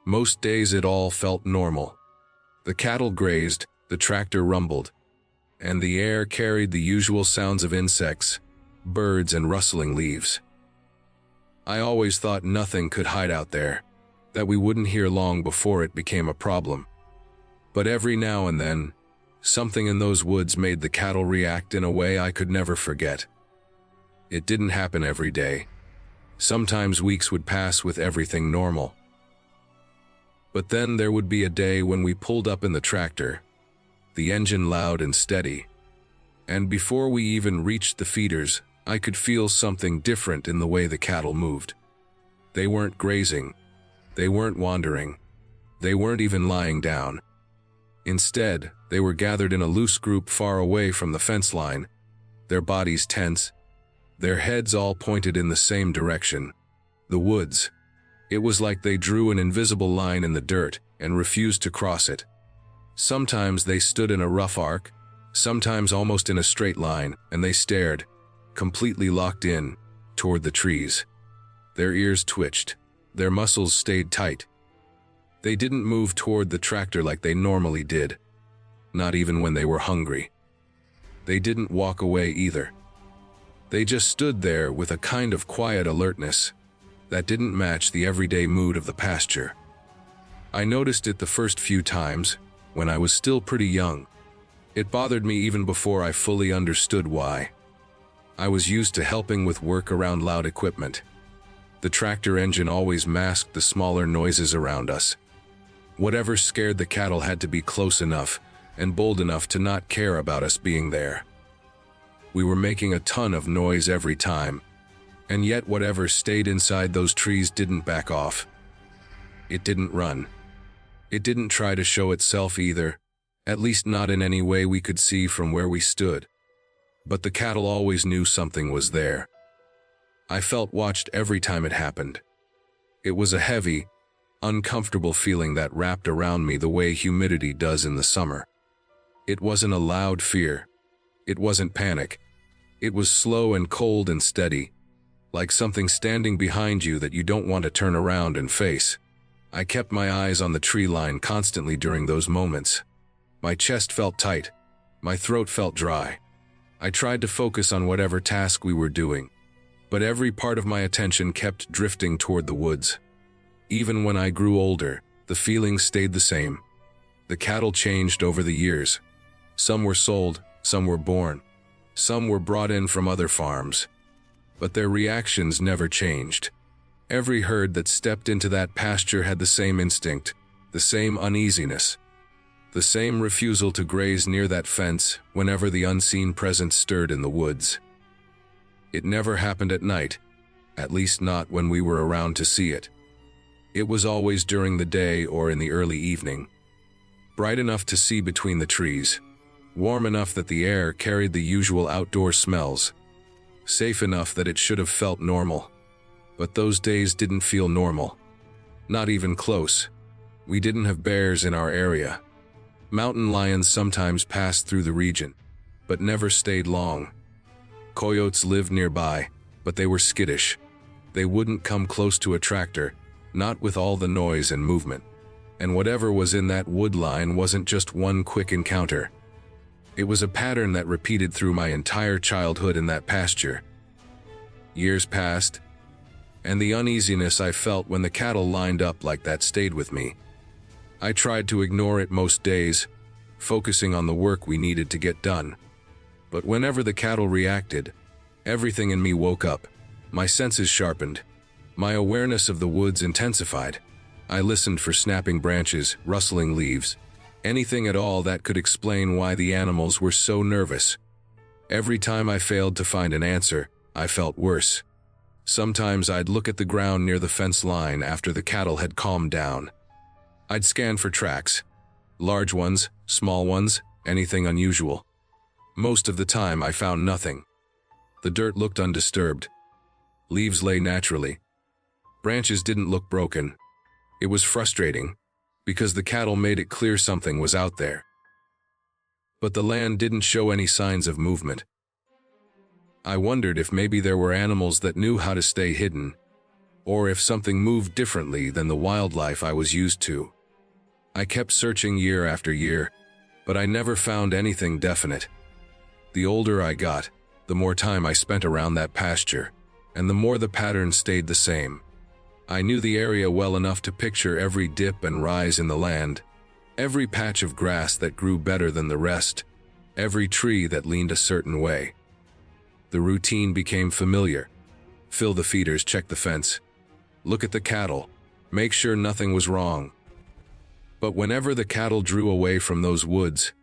Most days it all felt normal. The cattle grazed, the tractor rumbled, and the air carried the usual sounds of insects, birds, and rustling leaves. I always thought nothing could hide out there, that we wouldn't hear long before it became a problem. But every now and then, something in those woods made the cattle react in a way I could never forget. It didn't happen every day. Sometimes weeks would pass with everything normal. But then there would be a day when we pulled up in the tractor, the engine loud and steady, and before we even reached the feeders, I could feel something different in the way the cattle moved. They weren't grazing. They weren't wandering. They weren't even lying down. Instead, they were gathered in a loose group far away from the fence line, their bodies tense, their heads all pointed in the same direction, the woods. It was like they drew an invisible line in the dirt and refused to cross it. Sometimes they stood in a rough arc, sometimes almost in a straight line, and they stared, completely locked in, toward the trees. Their ears twitched. Their muscles stayed tight. They didn't move toward the tractor like they normally did, not even when they were hungry. They didn't walk away either. They just stood there with a kind of quiet alertness that didn't match the everyday mood of the pasture. I noticed it the first few times, when I was still pretty young. It bothered me even before I fully understood why. I was used to helping with work around loud equipment. The tractor engine always masked the smaller noises around us. Whatever scared the cattle had to be close enough and bold enough to not care about us being there. We were making a ton of noise every time, and yet whatever stayed inside those trees didn't back off. It didn't run. It didn't try to show itself either, at least not in any way we could see from where we stood. But the cattle always knew something was there. I felt watched every time it happened. It was a heavy, uncomfortable feeling that wrapped around me the way humidity does in the summer. It wasn't a loud fear. It wasn't panic. It was slow and cold and steady, like something standing behind you that you don't want to turn around and face. I kept my eyes on the tree line constantly during those moments. My chest felt tight. My throat felt dry. I tried to focus on whatever task we were doing, but every part of my attention kept drifting toward the woods. Even when I grew older, the feelings stayed the same. The cattle changed over the years. Some were sold, some were born, some were brought in from other farms. But their reactions never changed. Every herd that stepped into that pasture had the same instinct, the same uneasiness, the same refusal to graze near that fence whenever the unseen presence stirred in the woods. It never happened at night. at least not when we were around to see it. It was always during the day or in the early evening. Bright enough to see between the trees, warm enough that the air carried the usual outdoor smells, safe enough that it should have felt normal. But those days didn't feel normal. Not even close. We didn't have bears in our area. Mountain lions sometimes passed through the region, but never stayed long. Coyotes lived nearby, but they were skittish. They wouldn't come close to a tractor, not with all the noise and movement. And whatever was in that wood line wasn't just one quick encounter. It was a pattern that repeated through my entire childhood in that pasture. Years passed, and the uneasiness I felt when the cattle lined up like that stayed with me. I tried to ignore it most days, focusing on the work we needed to get done. But whenever the cattle reacted, everything in me woke up. My senses sharpened. My awareness of the woods intensified. I listened for snapping branches, rustling leaves, anything at all that could explain why the animals were so nervous. Every time I failed to find an answer, I felt worse. Sometimes I'd look at the ground near the fence line after the cattle had calmed down. I'd scan for tracks. Large ones, small ones, anything unusual. Most of the time I found nothing. The dirt looked undisturbed. Leaves lay naturally. Branches didn't look broken. It was frustrating, because the cattle made it clear something was out there. But the land didn't show any signs of movement. I wondered if maybe there were animals that knew how to stay hidden, or if something moved differently than the wildlife I was used to. I kept searching year after year, but I never found anything definite. The older I got, the more time I spent around that pasture, and the more the pattern stayed the same. I knew the area well enough to picture every dip and rise in the land, every patch of grass that grew better than the rest, every tree that leaned a certain way. The routine became familiar. Fill the feeders, check the fence, look at the cattle, make sure nothing was wrong. But whenever the cattle drew away from those woods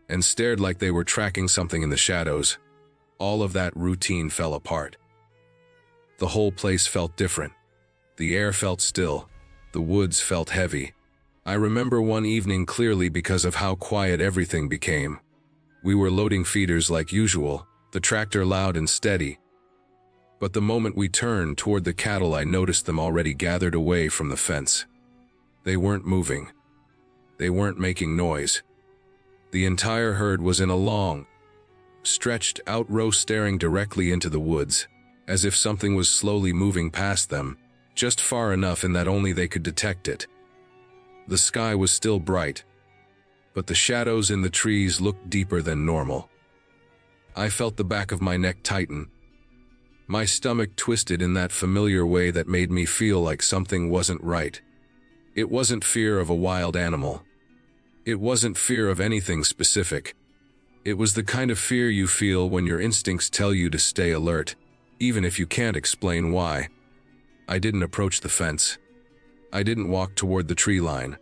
and stared like they were tracking something in the shadows, all of that routine fell apart. The whole place felt different. The air felt still. The woods felt heavy. I remember one evening clearly because of how quiet everything became. We were loading feeders like usual, the tractor loud and steady. But the moment we turned toward the cattle, I noticed them already gathered away from the fence. They weren't moving. They weren't making noise. The entire herd was in a long, stretched out row staring directly into the woods, as if something was slowly moving past them, just far enough in that only they could detect it. The sky was still bright, but the shadows in the trees looked deeper than normal. I felt the back of my neck tighten. My stomach twisted in that familiar way that made me feel like something wasn't right. It wasn't fear of a wild animal. It wasn't fear of anything specific. It was the kind of fear you feel when your instincts tell you to stay alert, even if you can't explain why. I didn't approach the fence. I didn't walk toward the tree line.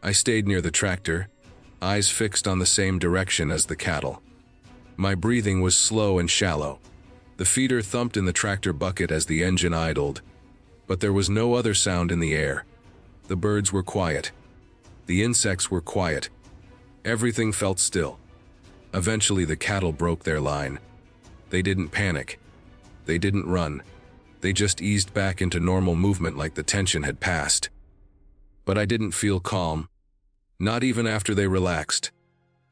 I stayed near the tractor, eyes fixed on the same direction as the cattle. My breathing was slow and shallow. The feeder thumped in the tractor bucket as the engine idled, but there was no other sound in the air. The birds were quiet. The insects were quiet. Everything felt still. Eventually the cattle broke their line. They didn't panic. They didn't run. They just eased back into normal movement like the tension had passed. But I didn't feel calm. Not even after they relaxed.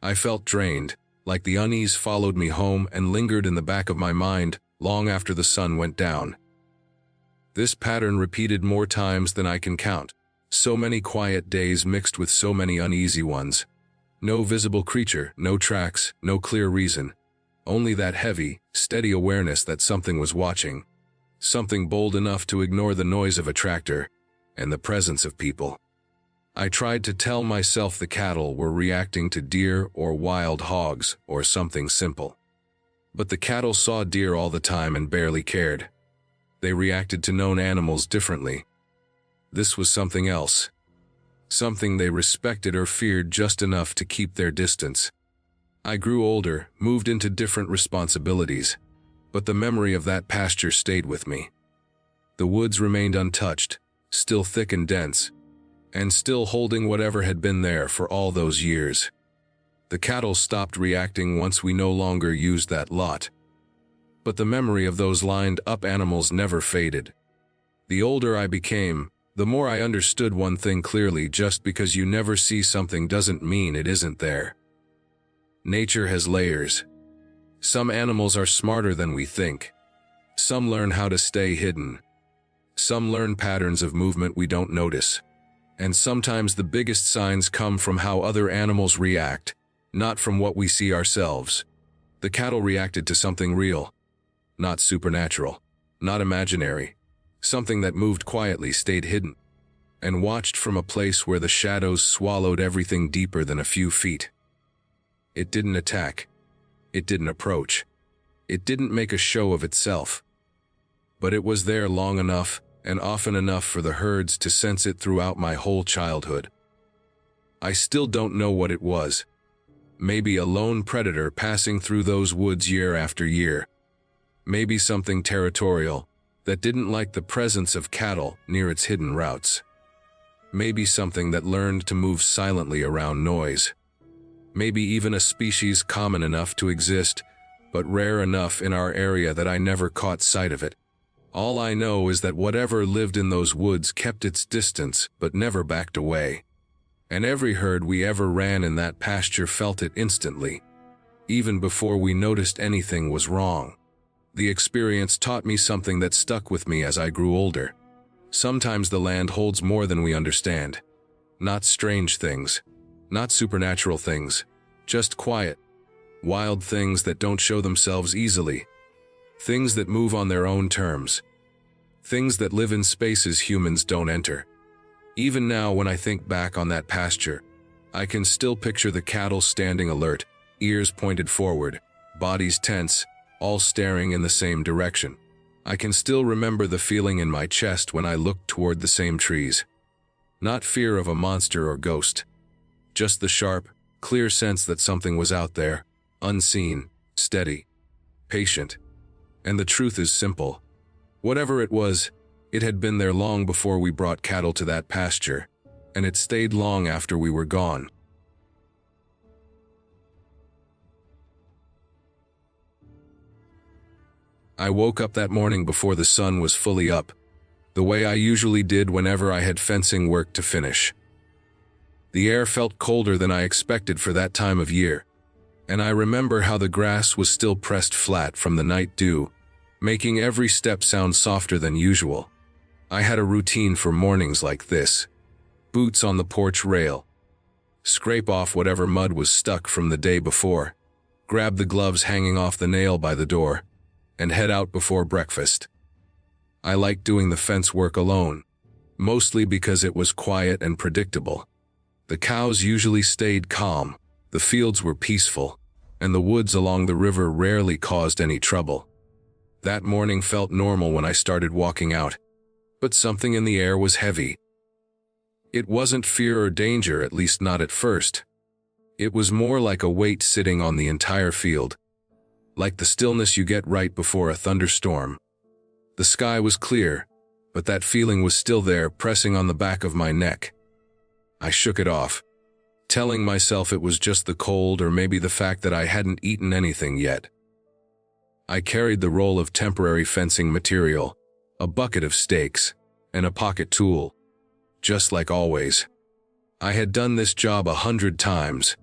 I felt drained, like the unease followed me home and lingered in the back of my mind long after the sun went down. This pattern repeated more times than I can count. So many quiet days mixed with so many uneasy ones. No visible creature, no tracks, no clear reason. Only that heavy, steady awareness that something was watching. Something bold enough to ignore the noise of a tractor and the presence of people. I tried to tell myself the cattle were reacting to deer or wild hogs or something simple. But the cattle saw deer all the time and barely cared. They reacted to known animals differently. This was something else. Something they respected or feared just enough to keep their distance. I grew older, moved into different responsibilities, but the memory of that pasture stayed with me. The woods remained untouched, still thick and dense, and still holding whatever had been there for all those years. The cattle stopped reacting once we no longer used that lot. But the memory of those lined-up animals never faded. The older I became, the more I understood one thing clearly: just because you never see something doesn't mean it isn't there. Nature has layers. Some animals are smarter than we think. Some learn how to stay hidden. Some learn patterns of movement we don't notice. And sometimes the biggest signs come from how other animals react, not from what we see ourselves. The cattle reacted to something real, not supernatural, not imaginary. Something that moved quietly, stayed hidden, and watched from a place where the shadows swallowed everything deeper than a few feet. It didn't attack. It didn't approach. It didn't make a show of itself. But it was there long enough and often enough for the herds to sense it throughout my whole childhood. I still don't know what it was. Maybe a lone predator passing through those woods year after year. Maybe something territorial that didn't like the presence of cattle near its hidden routes. Maybe something that learned to move silently around noise. Maybe even a species common enough to exist, but rare enough in our area that I never caught sight of it. All I know is that whatever lived in those woods kept its distance but never backed away. And every herd we ever ran in that pasture felt it instantly, even before we noticed anything was wrong. The experience taught me something that stuck with me as I grew older. Sometimes the land holds more than we understand. Not strange things, not supernatural things, just quiet, wild things that don't show themselves easily. Things that move on their own terms. Things that live in spaces humans don't enter. Even now, when I think back on that pasture, I can still picture the cattle standing alert, ears pointed forward, bodies tense, all staring in the same direction. I can still remember the feeling in my chest when I looked toward the same trees. Not fear of a monster or ghost. Just the sharp, clear sense that something was out there, unseen, steady, patient. And the truth is simple. Whatever it was, it had been there long before we brought cattle to that pasture, and it stayed long after we were gone. I woke up that morning before the sun was fully up, the way I usually did whenever I had fencing work to finish. The air felt colder than I expected for that time of year, and I remember how the grass was still pressed flat from the night dew, making every step sound softer than usual. I had a routine for mornings like this. Boots on the porch rail. Scrape off whatever mud was stuck from the day before. Grab the gloves hanging off the nail by the door, and head out before breakfast. I liked doing the fence work alone, mostly because it was quiet and predictable. The cows usually stayed calm, the fields were peaceful, and the woods along the river rarely caused any trouble. That morning felt normal when I started walking out, but something in the air was heavy. It wasn't fear or danger, at least not at first. It was more like a weight sitting on the entire field. Like the stillness you get right before a thunderstorm. The sky was clear, but that feeling was still there, pressing on the back of my neck. I shook it off, telling myself it was just the cold or maybe the fact that I hadn't eaten anything yet. I carried the roll of temporary fencing material, a bucket of stakes, and a pocket tool. Just like always. I had done this job 100 times.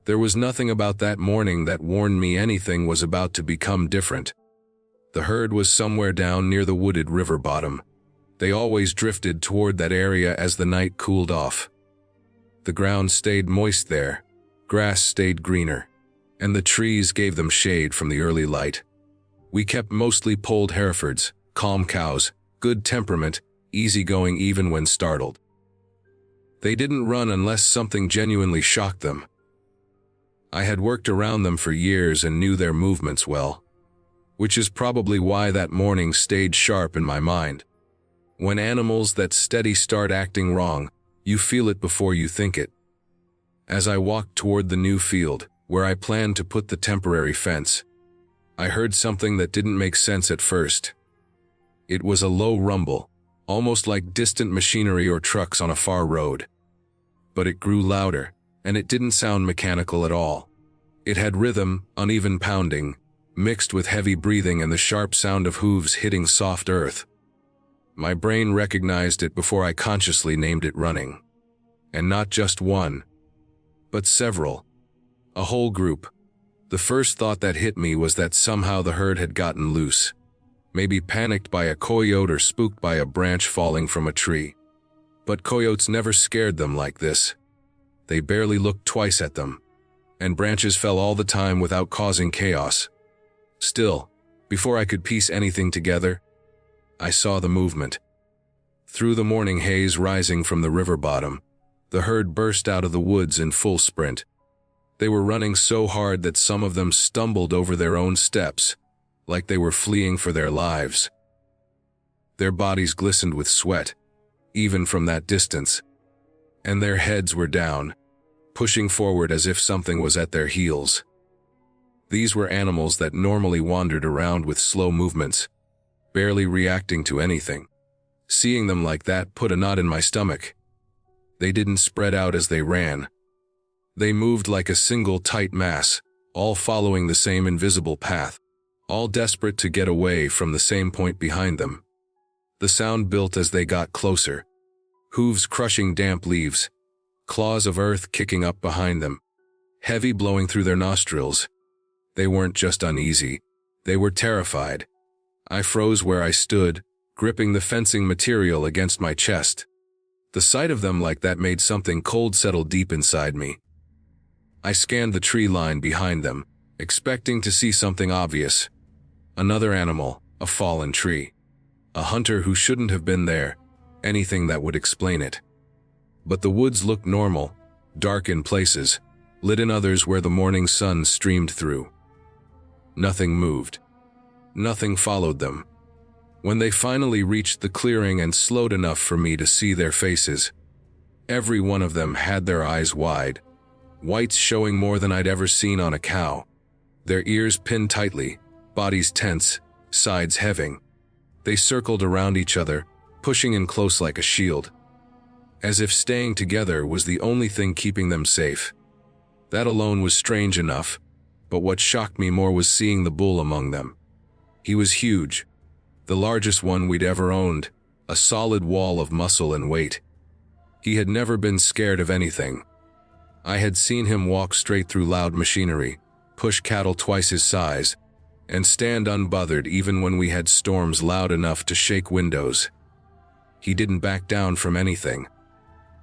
There was nothing about that morning that warned me anything was about to become different. The herd was somewhere down near the wooded river bottom. They always drifted toward that area as the night cooled off. The ground stayed moist there, grass stayed greener, and the trees gave them shade from the early light. We kept mostly polled Herefords, calm cows, good temperament, easygoing even when startled. They didn't run unless something genuinely shocked them. I had worked around them for years and knew their movements well, which is probably why that morning stayed sharp in my mind. When animals that steady start acting wrong, you feel it before you think it. As I walked toward the new field, where I planned to put the temporary fence, I heard something that didn't make sense at first. It was a low rumble, almost like distant machinery or trucks on a far road. But it grew louder, and it didn't sound mechanical at all. It had rhythm, uneven pounding, mixed with heavy breathing and the sharp sound of hooves hitting soft earth. My brain recognized it before I consciously named it running. And not just one, but several. A whole group. The first thought that hit me was that somehow the herd had gotten loose. Maybe panicked by a coyote or spooked by a branch falling from a tree. But coyotes never scared them like this. They barely looked twice at them. And branches fell all the time without causing chaos. Still, before I could piece anything together, I saw the movement. Through the morning haze rising from the river bottom, the herd burst out of the woods in full sprint. They were running so hard that some of them stumbled over their own steps, like they were fleeing for their lives. Their bodies glistened with sweat, even from that distance, and their heads were down, pushing forward as if something was at their heels. These were animals that normally wandered around with slow movements, barely reacting to anything. Seeing them like that put a knot in my stomach. They didn't spread out as they ran. They moved like a single tight mass, all following the same invisible path, all desperate to get away from the same point behind them. The sound built as they got closer, hooves crushing damp leaves, claws of earth kicking up behind them, heavy blowing through their nostrils. They weren't just uneasy, they were terrified. I froze where I stood, gripping the fencing material against my chest. The sight of them like that made something cold settle deep inside me. I scanned the tree line behind them, expecting to see something obvious. Another animal, a fallen tree. A hunter who shouldn't have been there, anything that would explain it. But the woods looked normal, dark in places, lit in others where the morning sun streamed through. Nothing moved. Nothing followed them. When they finally reached the clearing and slowed enough for me to see their faces, every one of them had their eyes wide, whites showing more than I'd ever seen on a cow, their ears pinned tightly, bodies tense, sides heaving. They circled around each other, pushing in close like a shield, as if staying together was the only thing keeping them safe. That alone was strange enough, but what shocked me more was seeing the bull among them. He was huge, the largest one we'd ever owned, a solid wall of muscle and weight. He had never been scared of anything. I had seen him walk straight through loud machinery, push cattle twice his size, and stand unbothered even when we had storms loud enough to shake windows. He didn't back down from anything.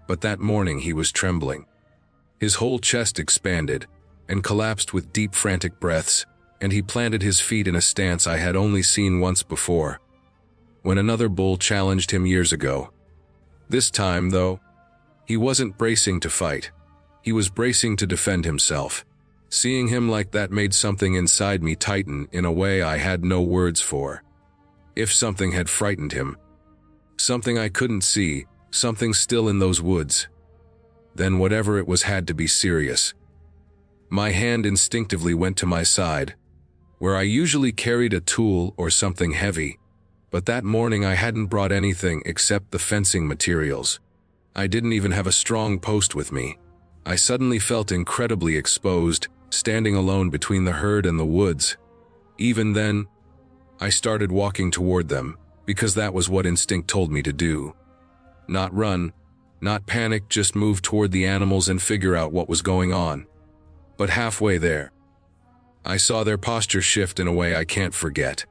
But that morning he was trembling. His whole chest expanded and collapsed with deep frantic breaths, and he planted his feet in a stance I had only seen once before, when another bull challenged him years ago. This time, though, he wasn't bracing to fight. He was bracing to defend himself. Seeing him like that made something inside me tighten in a way I had no words for. If something had frightened him, something I couldn't see, something still in those woods, then whatever it was had to be serious. My hand instinctively went to my side, where I usually carried a tool or something heavy, but that morning I hadn't brought anything except the fencing materials. I didn't even have a strong post with me. I suddenly felt incredibly exposed, standing alone between the herd and the woods. Even then, I started walking toward them, because that was what instinct told me to do. Not run, not panic, just move toward the animals and figure out what was going on. But halfway there, I saw their posture shift in a way I can't forget.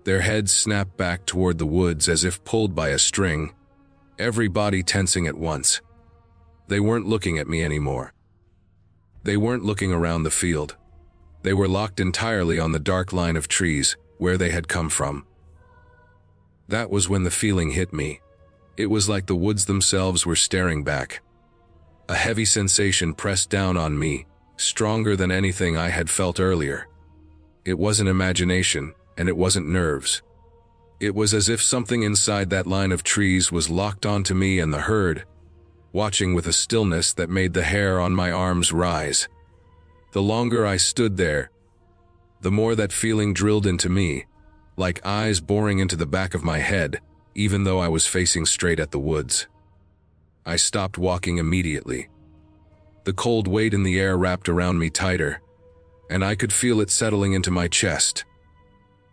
Their heads snapped back toward the woods as if pulled by a string, every body tensing at once. They weren't looking at me anymore. They weren't looking around the field. They were locked entirely on the dark line of trees, where they had come from. That was when the feeling hit me. It was like the woods themselves were staring back. A heavy sensation pressed down on me, stronger than anything I had felt earlier. It wasn't imagination, and it wasn't nerves. It was as if something inside that line of trees was locked onto me and the herd, watching with a stillness that made the hair on my arms rise. The longer I stood there, the more that feeling drilled into me, like eyes boring into the back of my head, even though I was facing straight at the woods. I stopped walking immediately. The cold weight in the air wrapped around me tighter, and I could feel it settling into my chest.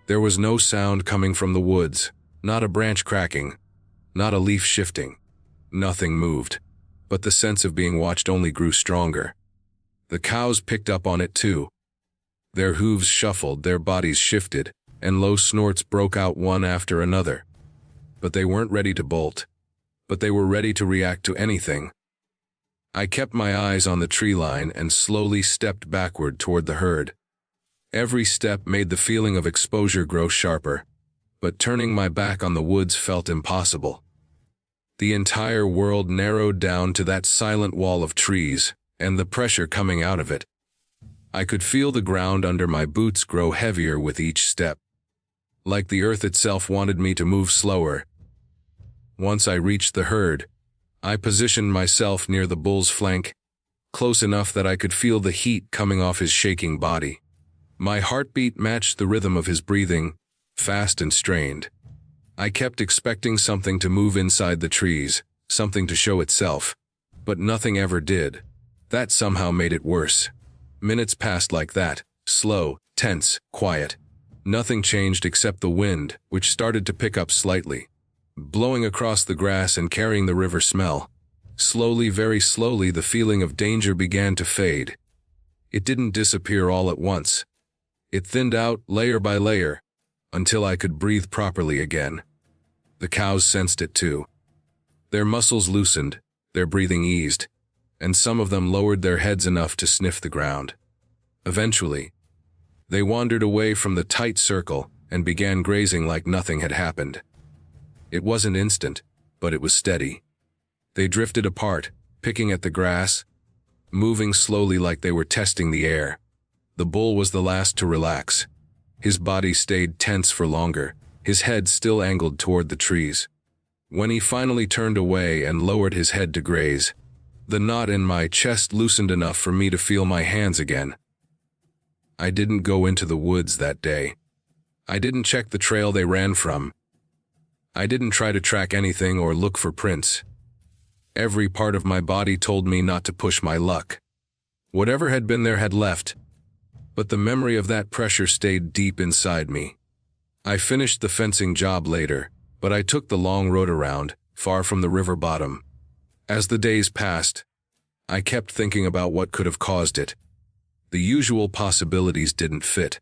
There was no sound coming from the woods, not a branch cracking, not a leaf shifting. Nothing moved, but the sense of being watched only grew stronger. The cows picked up on it too. Their hooves shuffled, their bodies shifted, and low snorts broke out one after another. But they weren't ready to bolt, but they were ready to react to anything. I kept my eyes on the tree line and slowly stepped backward toward the herd. Every step made the feeling of exposure grow sharper, but turning my back on the woods felt impossible. The entire world narrowed down to that silent wall of trees and the pressure coming out of it. I could feel the ground under my boots grow heavier with each step, like the earth itself wanted me to move slower. Once I reached the herd, I positioned myself near the bull's flank, close enough that I could feel the heat coming off his shaking body. My heartbeat matched the rhythm of his breathing, fast and strained. I kept expecting something to move inside the trees, something to show itself, but nothing ever did. That somehow made it worse. Minutes passed like that, slow, tense, quiet. Nothing changed except the wind, which started to pick up slightly, blowing across the grass and carrying the river smell. Slowly, very slowly, the feeling of danger began to fade. It didn't disappear all at once. It thinned out layer by layer, until I could breathe properly again. The cows sensed it too. Their muscles loosened, their breathing eased, and some of them lowered their heads enough to sniff the ground. Eventually, they wandered away from the tight circle and began grazing like nothing had happened. It wasn't instant, but it was steady. They drifted apart, picking at the grass, moving slowly like they were testing the air. The bull was the last to relax. His body stayed tense for longer, his head still angled toward the trees. When he finally turned away and lowered his head to graze, the knot in my chest loosened enough for me to feel my hands again. I didn't go into the woods that day. I didn't check the trail they ran from. I didn't try to track anything or look for prints. Every part of my body told me not to push my luck. Whatever had been there had left, but the memory of that pressure stayed deep inside me. I finished the fencing job later, but I took the long road around, far from the river bottom. As the days passed, I kept thinking about what could have caused it. The usual possibilities didn't fit.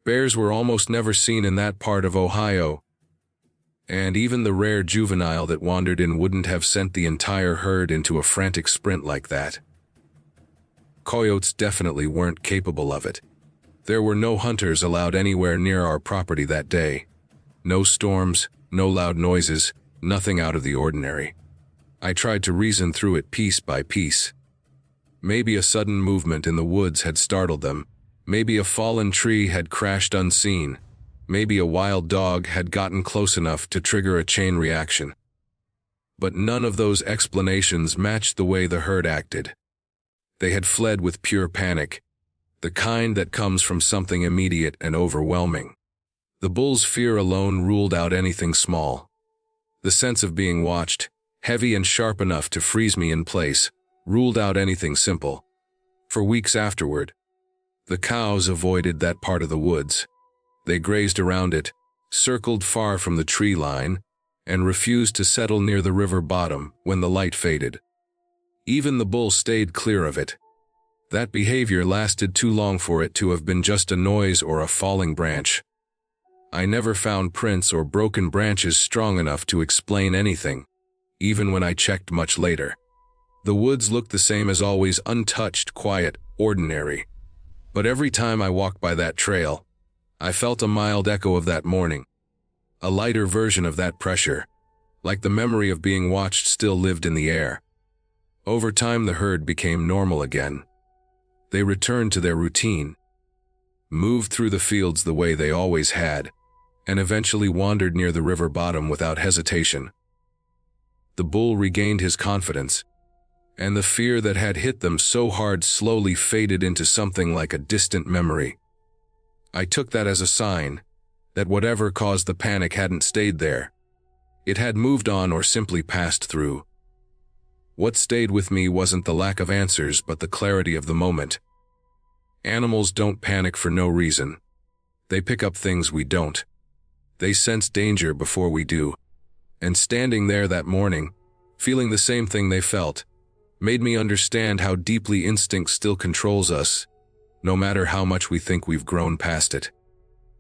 Bears were almost never seen in that part of Ohio, and even the rare juvenile that wandered in wouldn't have sent the entire herd into a frantic sprint like that. Coyotes definitely weren't capable of it. There were no hunters allowed anywhere near our property that day. No storms, no loud noises, nothing out of the ordinary. I tried to reason through it piece by piece. Maybe a sudden movement in the woods had startled them. Maybe a fallen tree had crashed unseen. Maybe a wild dog had gotten close enough to trigger a chain reaction. But none of those explanations matched the way the herd acted. They had fled with pure panic, the kind that comes from something immediate and overwhelming. The bull's fear alone ruled out anything small. The sense of being watched, heavy and sharp enough to freeze me in place, ruled out anything simple. For weeks afterward, the cows avoided that part of the woods. They grazed around it, circled far from the tree line, and refused to settle near the river bottom when the light faded. Even the bull stayed clear of it. That behavior lasted too long for it to have been just a noise or a falling branch. I never found prints or broken branches strong enough to explain anything, even when I checked much later. The woods looked the same as always, untouched, quiet, ordinary. But every time I walked by that trail, I felt a mild echo of that morning. A lighter version of that pressure, like the memory of being watched still lived in the air. Over time the herd became normal again. They returned to their routine, moved through the fields the way they always had, and eventually wandered near the river bottom without hesitation. The bull regained his confidence, and the fear that had hit them so hard slowly faded into something like a distant memory. I took that as a sign that whatever caused the panic hadn't stayed there. It had moved on or simply passed through. What stayed with me wasn't the lack of answers, but the clarity of the moment. Animals don't panic for no reason. They pick up things we don't. They sense danger before we do. And standing there that morning, feeling the same thing they felt, made me understand how deeply instinct still controls us, no matter how much we think we've grown past it.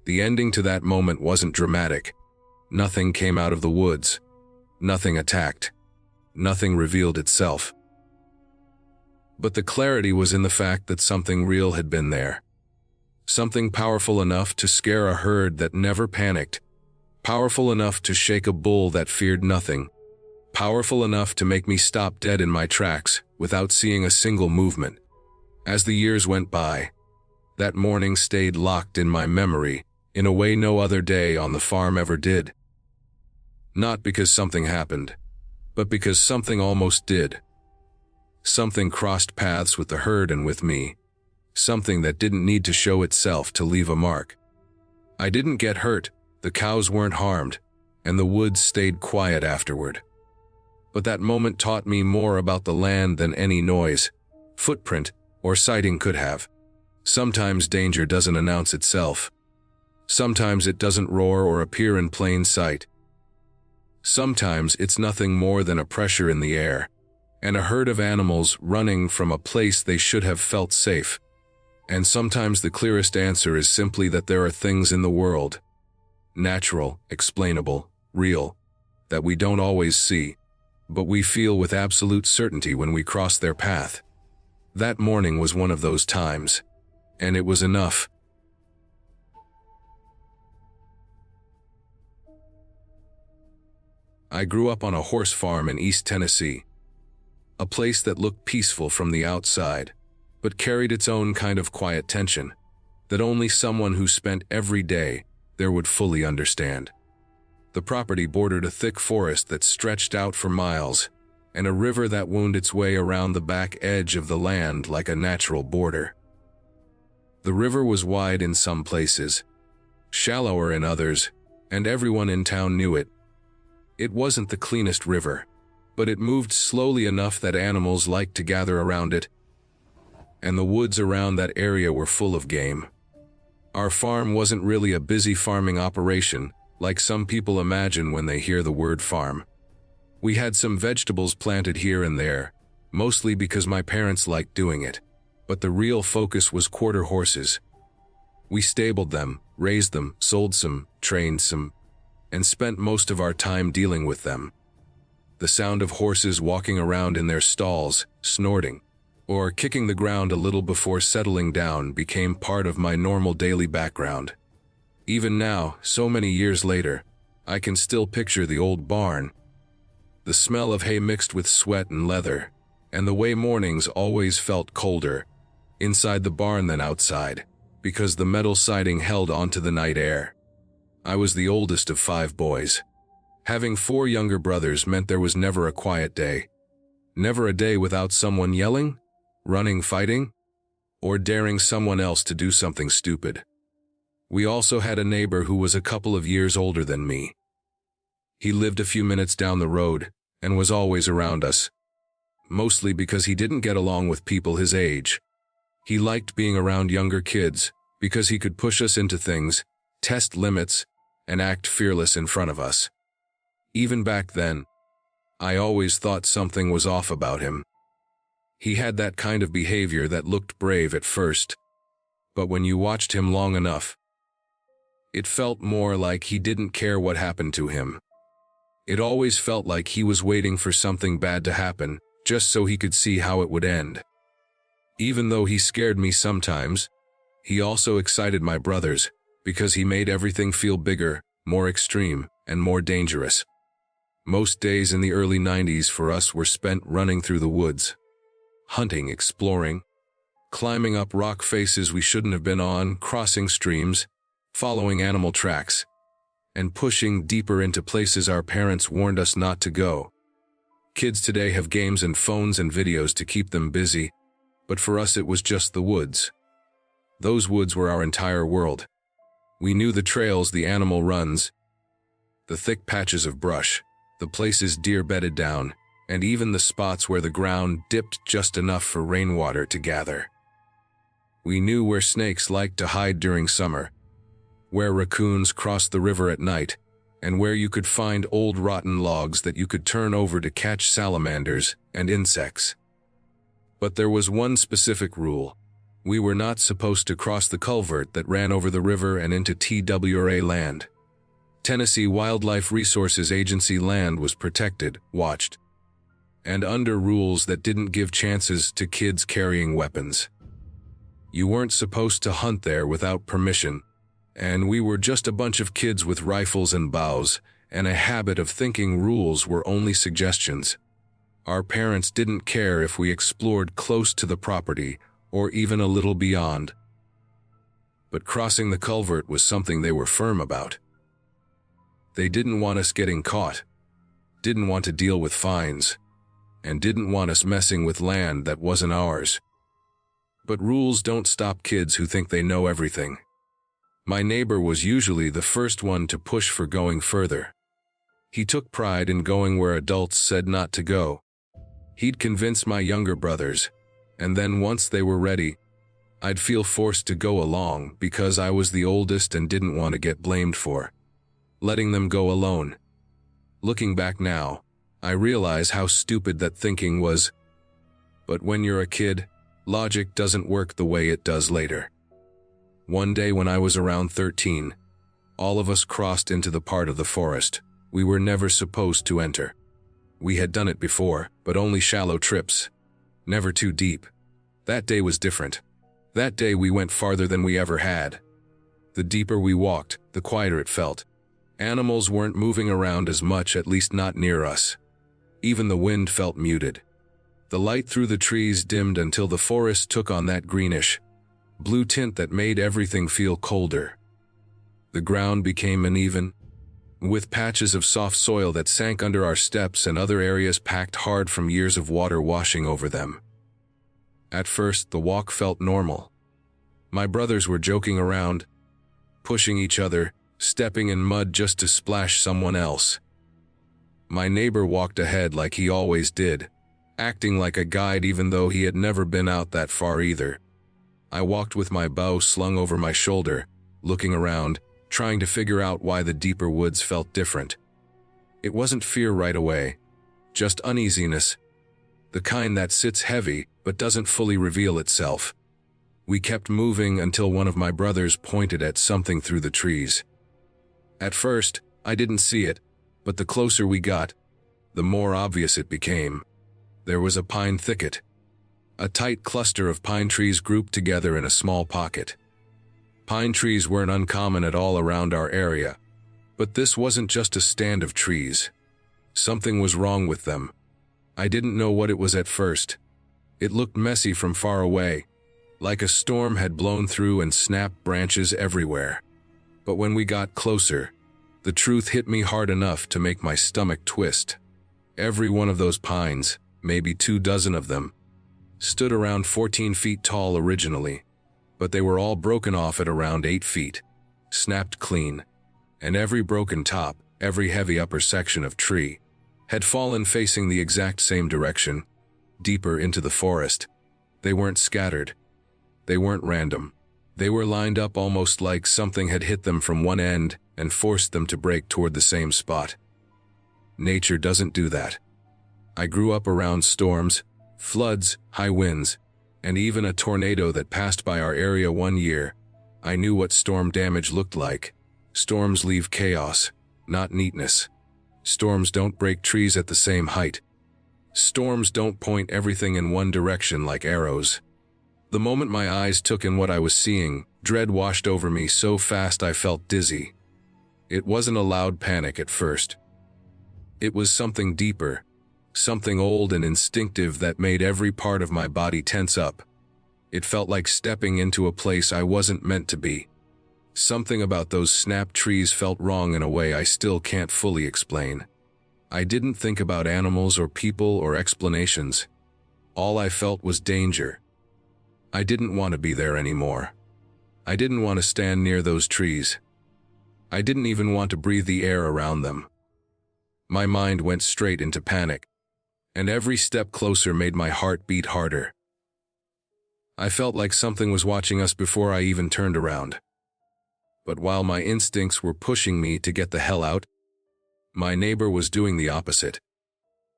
The ending to that moment wasn't dramatic. Nothing came out of the woods. Nothing attacked. Nothing revealed itself. But the clarity was in the fact that something real had been there. Something powerful enough to scare a herd that never panicked. Powerful enough to shake a bull that feared nothing. Powerful enough to make me stop dead in my tracks without seeing a single movement. As the years went by, that morning stayed locked in my memory in a way no other day on the farm ever did. Not because something happened, but because something almost did. Something crossed paths with the herd and with me. Something that didn't need to show itself to leave a mark. I didn't get hurt, the cows weren't harmed, and the woods stayed quiet afterward. But that moment taught me more about the land than any noise, footprint, or sighting could have. Sometimes danger doesn't announce itself. Sometimes it doesn't roar or appear in plain sight. Sometimes it's nothing more than a pressure in the air, and a herd of animals running from a place they should have felt safe. And sometimes the clearest answer is simply that there are things in the world, natural, explainable, real, that we don't always see, but we feel with absolute certainty when we cross their path. That morning was one of those times, and it was enough. I grew up on a horse farm in East Tennessee, a place that looked peaceful from the outside, but carried its own kind of quiet tension that only someone who spent every day there would fully understand. The property bordered a thick forest that stretched out for miles, and a river that wound its way around the back edge of the land like a natural border. The river was wide in some places, shallower in others, and everyone in town knew it. It wasn't the cleanest river, but it moved slowly enough that animals liked to gather around it, and the woods around that area were full of game. Our farm wasn't really a busy farming operation, like some people imagine when they hear the word farm. We had some vegetables planted here and there, mostly because my parents liked doing it, but the real focus was quarter horses. We stabled them, raised them, sold some, trained some, and spent most of our time dealing with them. The sound of horses walking around in their stalls, snorting, or kicking the ground a little before settling down became part of my normal daily background. Even now, so many years later, I can still picture the old barn, the smell of hay mixed with sweat and leather, and the way mornings always felt colder inside the barn than outside, because the metal siding held onto the night air. I was the oldest of 5 boys. Having 4 younger brothers meant there was never a quiet day. Never a day without someone yelling, running, fighting, or daring someone else to do something stupid. We also had a neighbor who was a couple of years older than me. He lived a few minutes down the road and was always around us, mostly because he didn't get along with people his age. He liked being around younger kids because he could push us into things, test limits, and act fearless in front of us. Even back then, I always thought something was off about him. He had that kind of behavior that looked brave at first, but when you watched him long enough, it felt more like he didn't care what happened to him. It always felt like he was waiting for something bad to happen, just so he could see how it would end. Even though he scared me sometimes, he also excited my brothers, because he made everything feel bigger, more extreme, and more dangerous. Most days in the early 90s for us were spent running through the woods, hunting, exploring, climbing up rock faces we shouldn't have been on, crossing streams, following animal tracks, and pushing deeper into places our parents warned us not to go. Kids today have games and phones and videos to keep them busy, but for us it was just the woods. Those woods were our entire world. We knew the trails the animal runs, the thick patches of brush, the places deer bedded down, and even the spots where the ground dipped just enough for rainwater to gather. We knew where snakes liked to hide during summer, where raccoons crossed the river at night, and where you could find old rotten logs that you could turn over to catch salamanders and insects. But there was one specific rule. We were not supposed to cross the culvert that ran over the river and into TWRA land. Tennessee Wildlife Resources Agency land was protected, watched, and under rules that didn't give chances to kids carrying weapons. You weren't supposed to hunt there without permission, and we were just a bunch of kids with rifles and bows, and a habit of thinking rules were only suggestions. Our parents didn't care if we explored close to the property or even a little beyond. But crossing the culvert was something they were firm about. They didn't want us getting caught, didn't want to deal with fines, and didn't want us messing with land that wasn't ours. But rules don't stop kids who think they know everything. My neighbor was usually the first one to push for going further. He took pride in going where adults said not to go. He'd convince my younger brothers, and then once they were ready, I'd feel forced to go along because I was the oldest and didn't want to get blamed for letting them go alone. Looking back now, I realize how stupid that thinking was. But when you're a kid, logic doesn't work the way it does later. One day when I was around 13, all of us crossed into the part of the forest we were never supposed to enter. We had done it before, but only shallow trips, never too deep. That day was different. That day we went farther than we ever had. The deeper we walked, the quieter it felt. Animals weren't moving around as much, at least not near us. Even the wind felt muted. The light through the trees dimmed until the forest took on that greenish, blue tint that made everything feel colder. The ground became uneven, with patches of soft soil that sank under our steps and other areas packed hard from years of water washing over them. At first, the walk felt normal. My brothers were joking around, pushing each other, stepping in mud just to splash someone else. My neighbor walked ahead like he always did, acting like a guide even though he had never been out that far either. I walked with my bow slung over my shoulder, looking around, trying to figure out why the deeper woods felt different. It wasn't fear right away, just uneasiness, the kind that sits heavy but doesn't fully reveal itself. We kept moving until one of my brothers pointed at something through the trees. At first, I didn't see it, but the closer we got, the more obvious it became. There was a pine thicket, a tight cluster of pine trees grouped together in a small pocket. Pine trees weren't uncommon at all around our area, but this wasn't just a stand of trees. Something was wrong with them. I didn't know what it was at first. It looked messy from far away, like a storm had blown through and snapped branches everywhere. But when we got closer, the truth hit me hard enough to make my stomach twist. Every one of those pines, maybe 24 of them, stood around 14 feet tall originally, but they were all broken off at around 8 feet, snapped clean, and every broken top, every heavy upper section of tree, had fallen facing the exact same direction, deeper into the forest. They weren't scattered. They weren't random. They were lined up almost like something had hit them from one end and forced them to break toward the same spot. Nature doesn't do that. I grew up around storms, floods, high winds, and even a tornado that passed by our area one year. I knew what storm damage looked like. Storms leave chaos, not neatness. Storms don't break trees at the same height. Storms don't point everything in one direction like arrows. The moment my eyes took in what I was seeing, dread washed over me so fast I felt dizzy. It wasn't a loud panic at first. It was something deeper, something old and instinctive that made every part of my body tense up. It felt like stepping into a place I wasn't meant to be. Something about those snapped trees felt wrong in a way I still can't fully explain. I didn't think about animals or people or explanations. All I felt was danger. I didn't want to be there anymore. I didn't want to stand near those trees. I didn't even want to breathe the air around them. My mind went straight into panic, and every step closer made my heart beat harder. I felt like something was watching us before I even turned around. But while my instincts were pushing me to get the hell out, my neighbor was doing the opposite.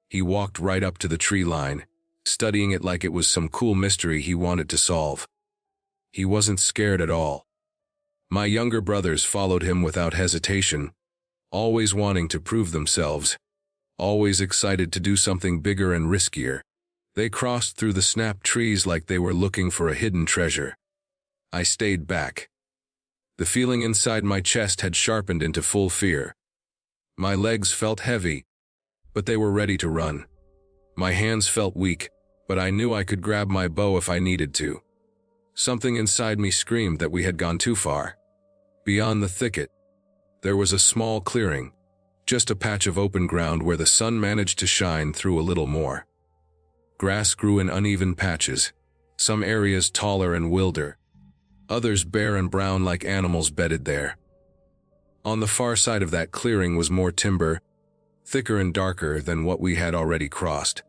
He walked right up to the tree line, studying it like it was some cool mystery he wanted to solve. He wasn't scared at all. My younger brothers followed him without hesitation, always wanting to prove themselves, always excited to do something bigger and riskier. They crossed through the snapped trees like they were looking for a hidden treasure. I stayed back. The feeling inside my chest had sharpened into full fear. My legs felt heavy, but they were ready to run. My hands felt weak, but I knew I could grab my bow if I needed to. Something inside me screamed that we had gone too far. Beyond the thicket, there was a small clearing, just a patch of open ground where the sun managed to shine through a little more. Grass grew in uneven patches, some areas taller and wilder, others bare and brown like animals bedded there. On the far side of that clearing was more timber, thicker and darker than what we had already crossed.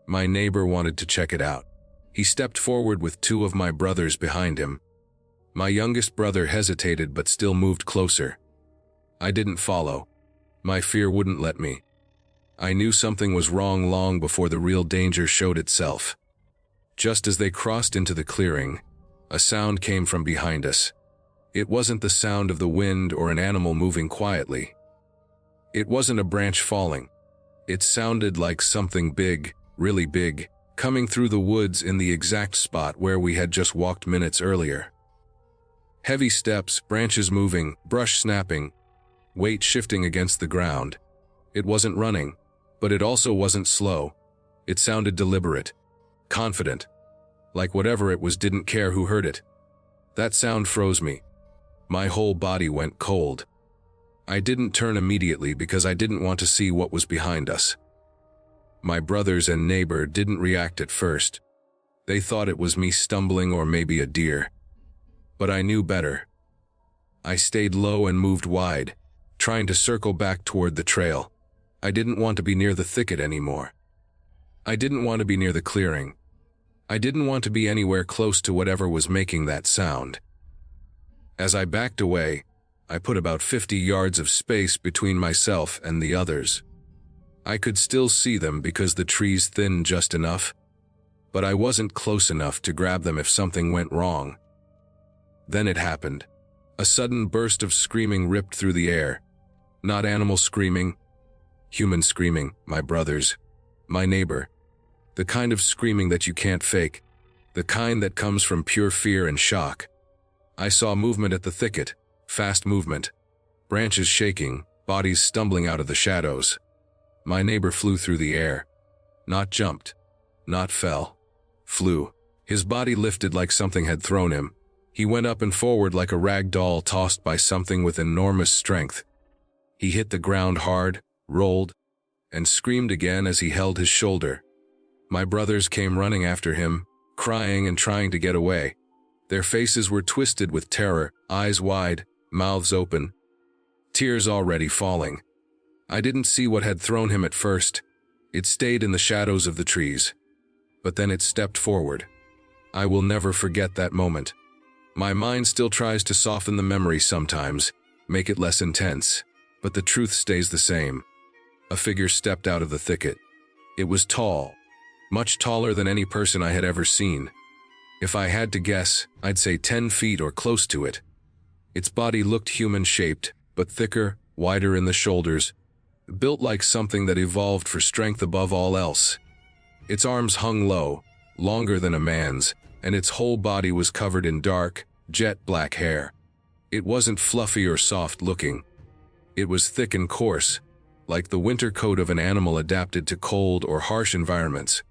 My neighbor wanted to check it out. He stepped forward with two of my brothers behind him. My youngest brother hesitated but still moved closer. I didn't follow. My fear wouldn't let me. I knew something was wrong long before the real danger showed itself. Just as they crossed into the clearing, a sound came from behind us. It wasn't the sound of the wind or an animal moving quietly. It wasn't a branch falling. It sounded like something big, really big, coming through the woods in the exact spot where we had just walked minutes earlier. Heavy steps, branches moving, brush snapping, weight shifting against the ground. It wasn't running, but it also wasn't slow. It sounded deliberate, confident, like whatever it was didn't care who heard it. That sound froze me. My whole body went cold. I didn't turn immediately because I didn't want to see what was behind us. My brothers and neighbor didn't react at first. They thought it was me stumbling or maybe a deer. But I knew better. I stayed low and moved wide, trying to circle back toward the trail. I didn't want to be near the thicket anymore. I didn't want to be near the clearing. I didn't want to be anywhere close to whatever was making that sound. As I backed away, I put about 50 yards of space between myself and the others. I could still see them because the trees thinned just enough, but I wasn't close enough to grab them if something went wrong. Then it happened. A sudden burst of screaming ripped through the air. Not animal screaming, human screaming, my brothers, my neighbor. The kind of screaming that you can't fake, the kind that comes from pure fear and shock. I saw movement at the thicket, fast movement, branches shaking, bodies stumbling out of the shadows. My neighbor flew through the air. Not jumped, not fell, flew. His body lifted like something had thrown him. He went up and forward like a rag doll tossed by something with enormous strength. He hit the ground hard, rolled, and screamed again as he held his shoulder. My brothers came running after him, crying and trying to get away. Their faces were twisted with terror, eyes wide, mouths open, tears already falling. I didn't see what had thrown him at first. It stayed in the shadows of the trees. But then it stepped forward. I will never forget that moment. My mind still tries to soften the memory sometimes, make it less intense, but the truth stays the same. A figure stepped out of the thicket. It was tall, much taller than any person I had ever seen. If I had to guess, I'd say 10 feet or close to it. Its body looked human-shaped, but thicker, wider in the shoulders, built like something that evolved for strength above all else. Its arms hung low, longer than a man's, and its whole body was covered in dark, jet-black hair. It wasn't fluffy or soft-looking. It was thick and coarse, like the winter coat of an animal adapted to cold or harsh environments.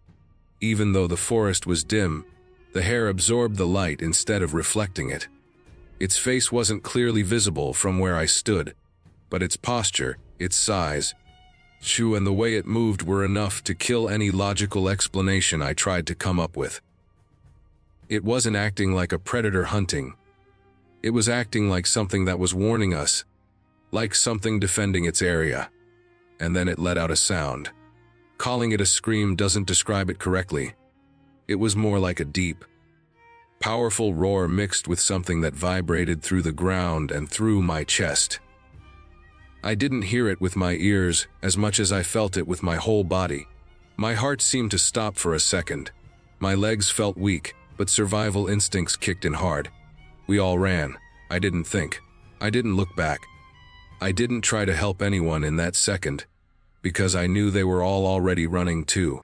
Even though the forest was dim, the hair absorbed the light instead of reflecting it. Its face wasn't clearly visible from where I stood, but its posture, its size, and the way it moved were enough to kill any logical explanation I tried to come up with. It wasn't acting like a predator hunting. It was acting like something that was warning us, like something defending its area. And then it let out a sound. Calling it a scream doesn't describe it correctly. It was more like a deep, powerful roar mixed with something that vibrated through the ground and through my chest. I didn't hear it with my ears as much as I felt it with my whole body. My heart seemed to stop for a second. My legs felt weak, but survival instincts kicked in hard. We all ran. I didn't think. I didn't look back. I didn't try to help anyone in that second, because I knew they were all already running too.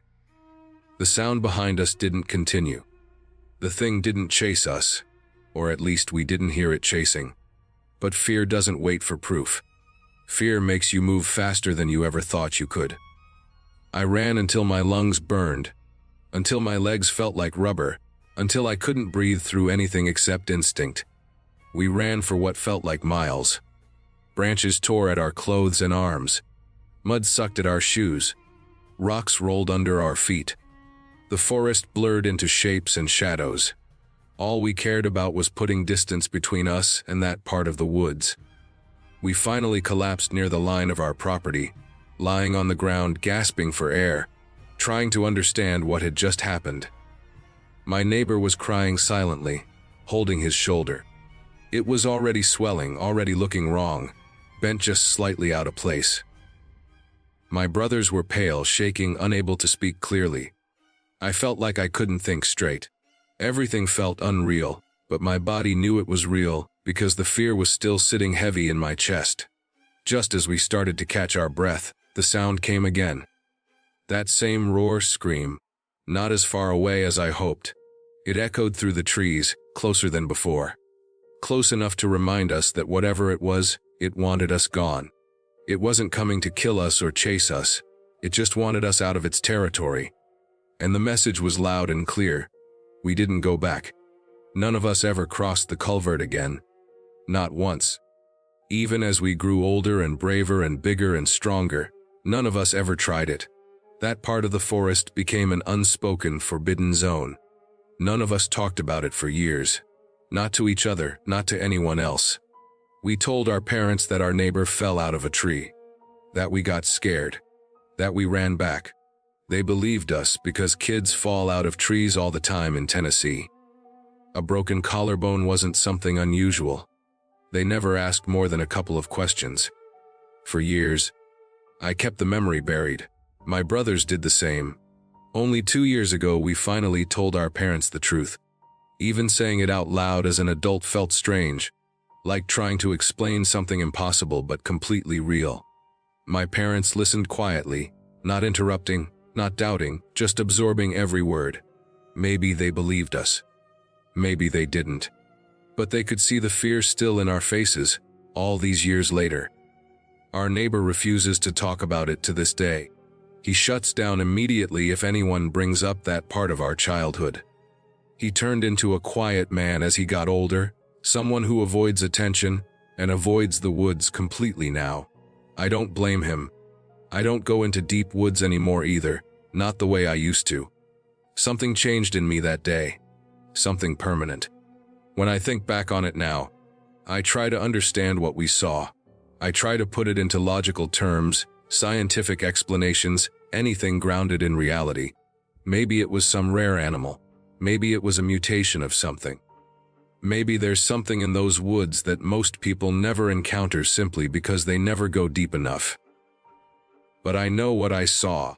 The sound behind us didn't continue. The thing didn't chase us, or at least we didn't hear it chasing. But fear doesn't wait for proof. Fear makes you move faster than you ever thought you could. I ran until my lungs burned, until my legs felt like rubber, until I couldn't breathe through anything except instinct. We ran for what felt like miles. Branches tore at our clothes and arms. Mud sucked at our shoes. Rocks rolled under our feet. The forest blurred into shapes and shadows. All we cared about was putting distance between us and that part of the woods. We finally collapsed near the line of our property, lying on the ground gasping for air, trying to understand what had just happened. My neighbor was crying silently, holding his shoulder. It was already swelling, already looking wrong, bent just slightly out of place. My brothers were pale, shaking, unable to speak clearly. I felt like I couldn't think straight. Everything felt unreal, but my body knew it was real because the fear was still sitting heavy in my chest. Just as we started to catch our breath, the sound came again. That same roar scream, not as far away as I hoped. It echoed through the trees, closer than before. Close enough to remind us that whatever it was, it wanted us gone. It wasn't coming to kill us or chase us. It just wanted us out of its territory. And the message was loud and clear. We didn't go back. None of us ever crossed the culvert again. Not once. Even as we grew older and braver and bigger and stronger, none of us ever tried it. That part of the forest became an unspoken, forbidden zone. None of us talked about it for years. Not to each other, not to anyone else. We told our parents that our neighbor fell out of a tree. That we got scared. That we ran back. They believed us because kids fall out of trees all the time in Tennessee. A broken collarbone wasn't something unusual. They never asked more than a couple of questions. For years, I kept the memory buried. My brothers did the same. Only 2 years ago, we finally told our parents the truth. Even saying it out loud as an adult felt strange, like trying to explain something impossible but completely real. My parents listened quietly, not interrupting, not doubting, just absorbing every word. Maybe they believed us. Maybe they didn't. But they could see the fear still in our faces, all these years later. Our neighbor refuses to talk about it to this day. He shuts down immediately if anyone brings up that part of our childhood. He turned into a quiet man as he got older, someone who avoids attention and avoids the woods completely now. I don't blame him. I don't go into deep woods anymore either, not the way I used to. Something changed in me that day. Something permanent. When I think back on it now, I try to understand what we saw. I try to put it into logical terms, scientific explanations, anything grounded in reality. Maybe it was some rare animal. Maybe it was a mutation of something. Maybe there's something in those woods that most people never encounter simply because they never go deep enough. But I know what I saw.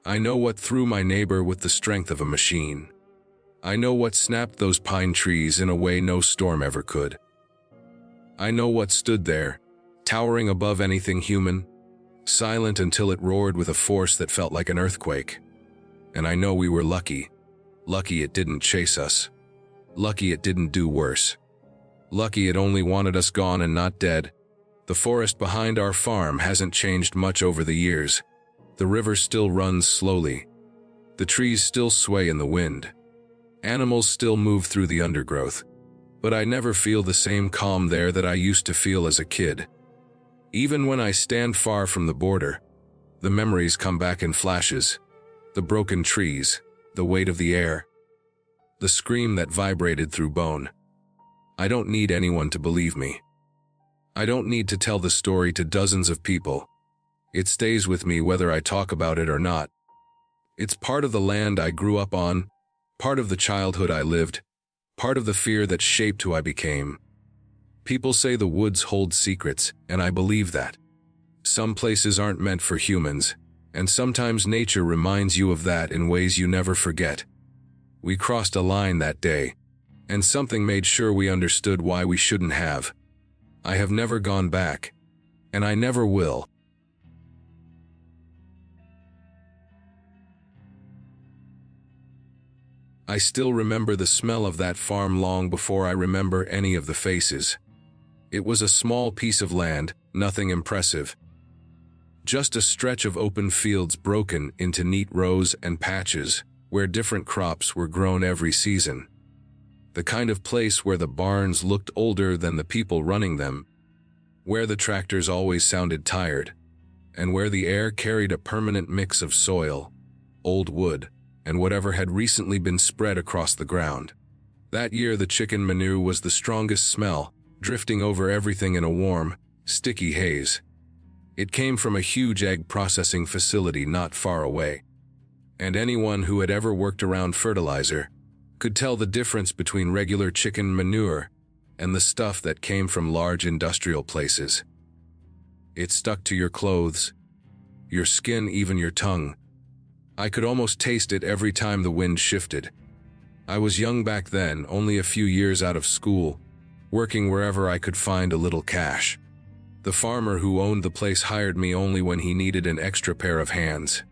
I know what threw my neighbor with the strength of a machine. I know what snapped those pine trees in a way no storm ever could. I know what stood there, towering above anything human, silent until it roared with a force that felt like an earthquake. And I know we were lucky. Lucky it didn't chase us. Lucky it didn't do worse. Lucky it only wanted us gone and not dead. The forest behind our farm hasn't changed much over the years. The river still runs slowly. The trees still sway in the wind. Animals still move through the undergrowth. But I never feel the same calm there that I used to feel as a kid. Even when I stand far from the border, the memories come back in flashes. The broken trees, the weight of the air, the scream that vibrated through bone. I don't need anyone to believe me. I don't need to tell the story to dozens of people. It stays with me whether I talk about it or not. It's part of the land I grew up on, part of the childhood I lived, part of the fear that shaped who I became. People say the woods hold secrets, and I believe that. Some places aren't meant for humans, and sometimes nature reminds you of that in ways you never forget. We crossed a line that day, and something made sure we understood why we shouldn't have. I have never gone back, and I never will. I still remember the smell of that farm long before I remember any of the faces. It was a small piece of land, nothing impressive. Just a stretch of open fields broken into neat rows and patches, where different crops were grown every season. The kind of place where the barns looked older than the people running them, where the tractors always sounded tired, and where the air carried a permanent mix of soil, old wood, and whatever had recently been spread across the ground. That year the chicken manure was the strongest smell, drifting over everything in a warm, sticky haze. It came from a huge egg processing facility not far away, and anyone who had ever worked around fertilizer could tell the difference between regular chicken manure and the stuff that came from large industrial places. It stuck to your clothes, your skin, even your tongue. I could almost taste it every time the wind shifted. I was young back then, only a few years out of school, working wherever I could find a little cash. The farmer who owned the place hired me only when he needed an extra pair of hands.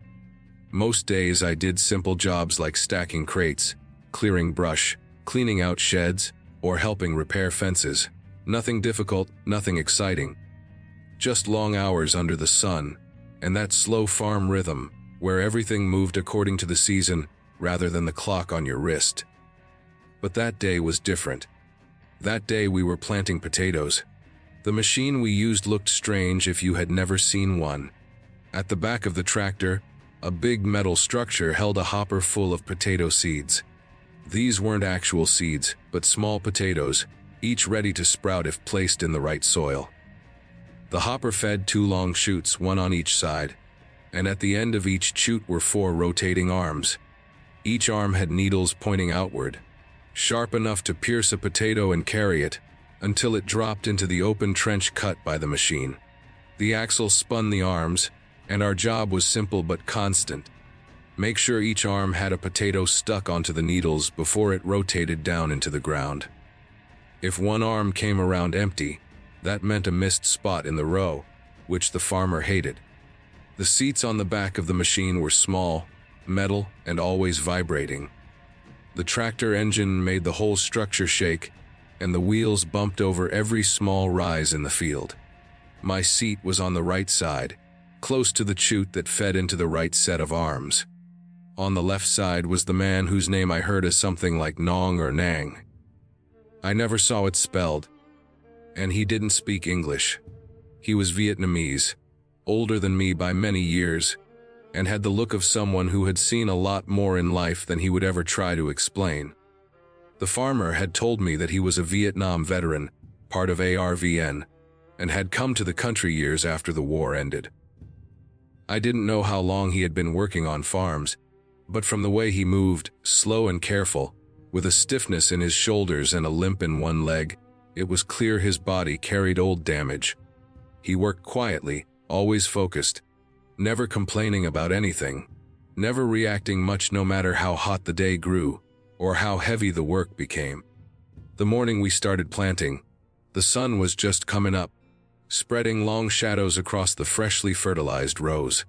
Most days I did simple jobs like stacking crates, clearing brush, cleaning out sheds, or helping repair fences. Nothing difficult, nothing exciting. Just long hours under the sun, and that slow farm rhythm, where everything moved according to the season rather than the clock on your wrist. But that day was different. That day we were planting potatoes. The machine we used looked strange if you had never seen one. At the back of the tractor, a big metal structure held a hopper full of potato seeds. These weren't actual seeds, but small potatoes, each ready to sprout if placed in the right soil. The hopper fed 2 long chutes, one on each side, and at the end of each chute were 4 rotating arms. Each arm had needles pointing outward, sharp enough to pierce a potato and carry it until it dropped into the open trench cut by the machine. The axle spun the arms, and our job was simple but constant. Make sure each arm had a potato stuck onto the needles before it rotated down into the ground. If one arm came around empty, that meant a missed spot in the row, which the farmer hated. The seats on the back of the machine were small, metal, and always vibrating. The tractor engine made the whole structure shake, and the wheels bumped over every small rise in the field. My seat was on the right side, close to the chute that fed into the right set of arms. On the left side was the man whose name I heard as something like Nong or Nang. I never saw it spelled, and he didn't speak English. He was Vietnamese, older than me by many years, and had the look of someone who had seen a lot more in life than he would ever try to explain. The farmer had told me that he was a Vietnam veteran, part of ARVN, and had come to the country years after the war ended. I didn't know how long he had been working on farms, but from the way he moved, slow and careful, with a stiffness in his shoulders and a limp in one leg, it was clear his body carried old damage. He worked quietly, always focused, never complaining about anything, never reacting much no matter how hot the day grew, or how heavy the work became. The morning we started planting, the sun was just coming up, spreading long shadows across the freshly fertilized rows.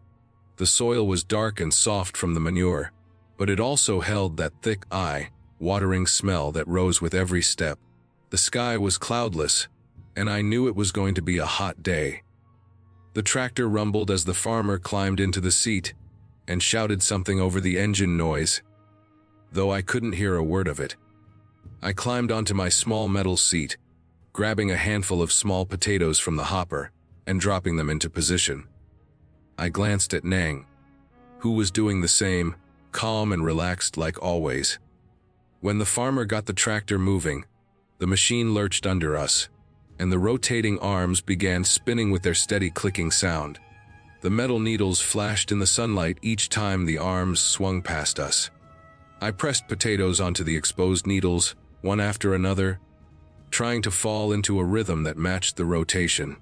The soil was dark and soft from the manure, but it also held that thick, eye-watering smell that rose with every step. The sky was cloudless, and I knew it was going to be a hot day. The tractor rumbled as the farmer climbed into the seat and shouted something over the engine noise, though I couldn't hear a word of it. I climbed onto my small metal seat, grabbing a handful of small potatoes from the hopper and dropping them into position. I glanced at Nang, who was doing the same, calm and relaxed like always. When the farmer got the tractor moving, the machine lurched under us, and the rotating arms began spinning with their steady clicking sound. The metal needles flashed in the sunlight each time the arms swung past us. I pressed potatoes onto the exposed needles, one after another, trying to fall into a rhythm that matched the rotation.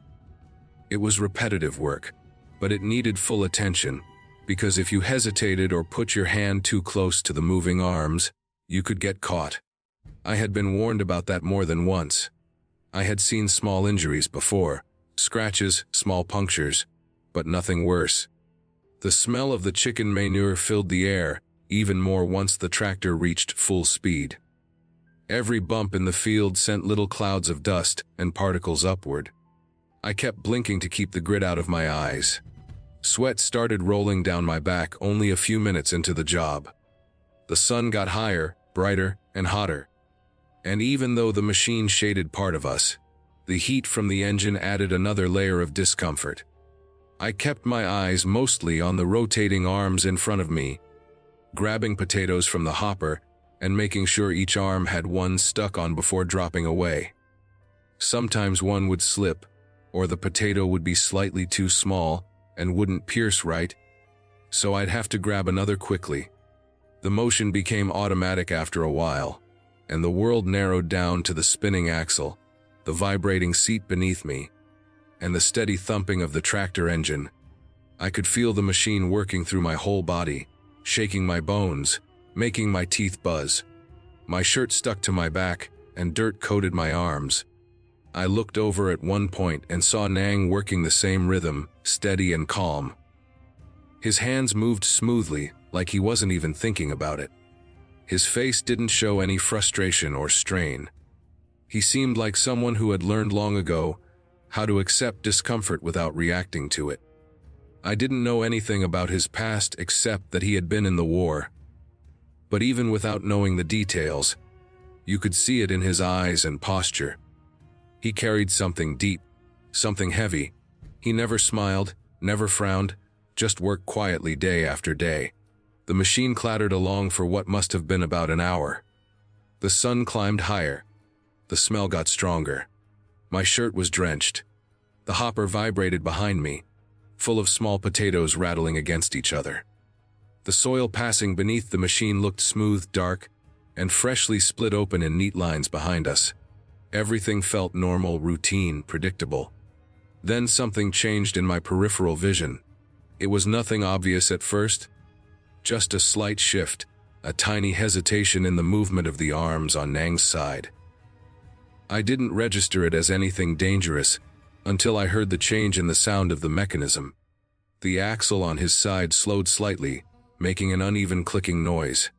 It was repetitive work, but it needed full attention, because if you hesitated or put your hand too close to the moving arms, you could get caught. I had been warned about that more than once. I had seen small injuries before, scratches, small punctures, but nothing worse. The smell of the chicken manure filled the air, even more once the tractor reached full speed. Every bump in the field sent little clouds of dust and particles upward. I kept blinking to keep the grit out of my eyes. Sweat started rolling down my back only a few minutes into the job. The sun got higher, brighter, and hotter. And even though the machine shaded part of us, the heat from the engine added another layer of discomfort. I kept my eyes mostly on the rotating arms in front of me, grabbing potatoes from the hopper and making sure each arm had one stuck on before dropping away. Sometimes one would slip, or the potato would be slightly too small and wouldn't pierce right, so I'd have to grab another quickly. The motion became automatic after a while, and the world narrowed down to the spinning axle, the vibrating seat beneath me, and the steady thumping of the tractor engine. I could feel the machine working through my whole body, shaking my bones, making my teeth buzz. My shirt stuck to my back, and dirt coated my arms. I looked over at one point and saw Nang working the same rhythm, steady and calm. His hands moved smoothly, like he wasn't even thinking about it. His face didn't show any frustration or strain. He seemed like someone who had learned long ago how to accept discomfort without reacting to it. I didn't know anything about his past except that he had been in the war. But even without knowing the details, you could see it in his eyes and posture. He carried something deep, something heavy. He never smiled, never frowned, just worked quietly day after day. The machine clattered along for what must have been about an hour. The sun climbed higher. The smell got stronger. My shirt was drenched. The hopper vibrated behind me, full of small potatoes rattling against each other. The soil passing beneath the machine looked smooth, dark, and freshly split open in neat lines behind us. Everything felt normal, routine, predictable. Then something changed in my peripheral vision. It was nothing obvious at first, just a slight shift, a tiny hesitation in the movement of the arms on Nang's side. I didn't register it as anything dangerous until I heard the change in the sound of the mechanism. The axle on his side slowed slightly, making an uneven clicking noise.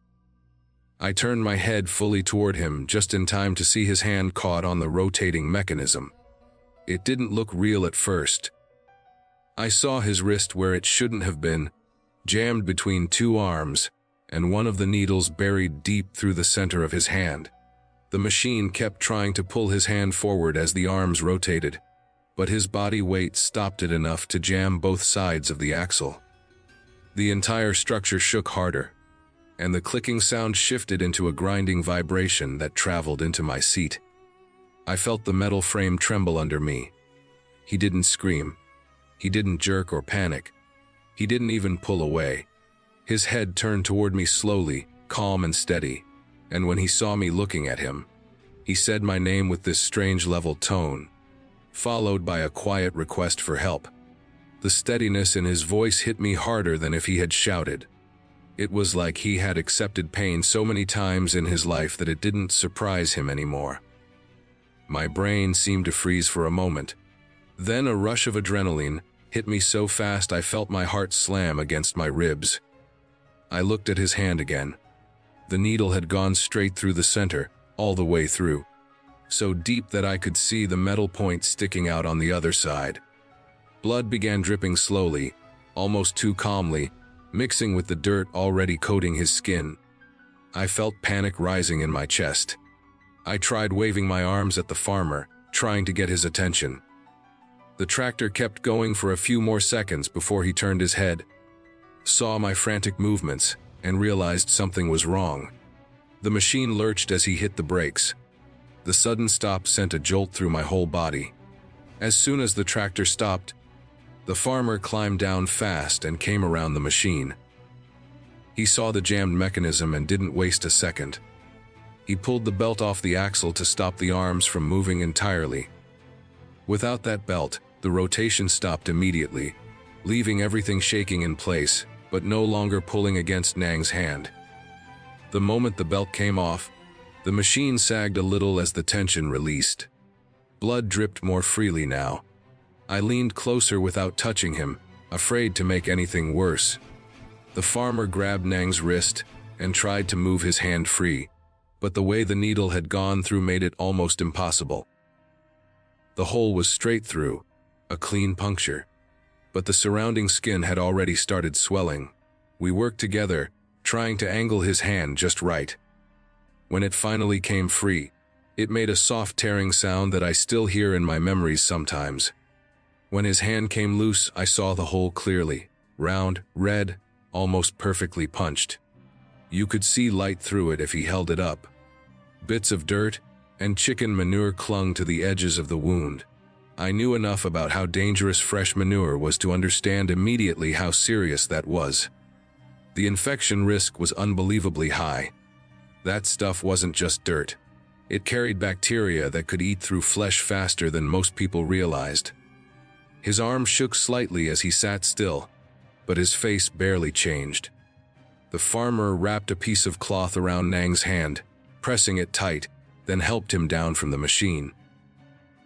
I turned my head fully toward him just in time to see his hand caught on the rotating mechanism. It didn't look real at first. I saw his wrist where it shouldn't have been, jammed between two arms, and one of the needles buried deep through the center of his hand. The machine kept trying to pull his hand forward as the arms rotated, but his body weight stopped it enough to jam both sides of the axle. The entire structure shook harder, and the clicking sound shifted into a grinding vibration that traveled into my seat. I felt the metal frame tremble under me. He didn't scream. He didn't jerk or panic. He didn't even pull away. His head turned toward me slowly, calm and steady, and when he saw me looking at him, he said my name with this strange level tone, followed by a quiet request for help. The steadiness in his voice hit me harder than if he had shouted. It was like he had accepted pain so many times in his life that it didn't surprise him anymore. My brain seemed to freeze for a moment. Then a rush of adrenaline hit me so fast I felt my heart slam against my ribs. I looked at his hand again. The needle had gone straight through the center, all the way through, so deep that I could see the metal point sticking out on the other side. Blood began dripping slowly, almost too calmly, mixing with the dirt already coating his skin. I felt panic rising in my chest. I tried waving my arms at the farmer, trying to get his attention. The tractor kept going for a few more seconds before he turned his head, saw my frantic movements, and realized something was wrong. The machine lurched as he hit the brakes. The The sudden stop sent a jolt through my whole body. As soon as the tractor stopped, the farmer climbed down fast and came around the machine. He saw the jammed mechanism and didn't waste a second. He pulled the belt off the axle to stop the arms from moving entirely. Without that belt, the rotation stopped immediately, leaving everything shaking in place, but no longer pulling against Nang's hand. The moment the belt came off, the machine sagged a little as the tension released. Blood dripped more freely now. I leaned closer without touching him, afraid to make anything worse. The farmer grabbed Nang's wrist and tried to move his hand free, but the way the needle had gone through made it almost impossible. The hole was straight through, a clean puncture, but the surrounding skin had already started swelling. We worked together, trying to angle his hand just right. When it finally came free, it made a soft tearing sound that I still hear in my memories sometimes. When his hand came loose, I saw the hole clearly, round, red, almost perfectly punched. You could see light through it if he held it up. Bits of dirt and chicken manure clung to the edges of the wound. I knew enough about how dangerous fresh manure was to understand immediately how serious that was. The infection risk was unbelievably high. That stuff wasn't just dirt. It carried bacteria that could eat through flesh faster than most people realized. His arm shook slightly as he sat still, but his face barely changed. The farmer wrapped a piece of cloth around Nang's hand, pressing it tight, then helped him down from the machine.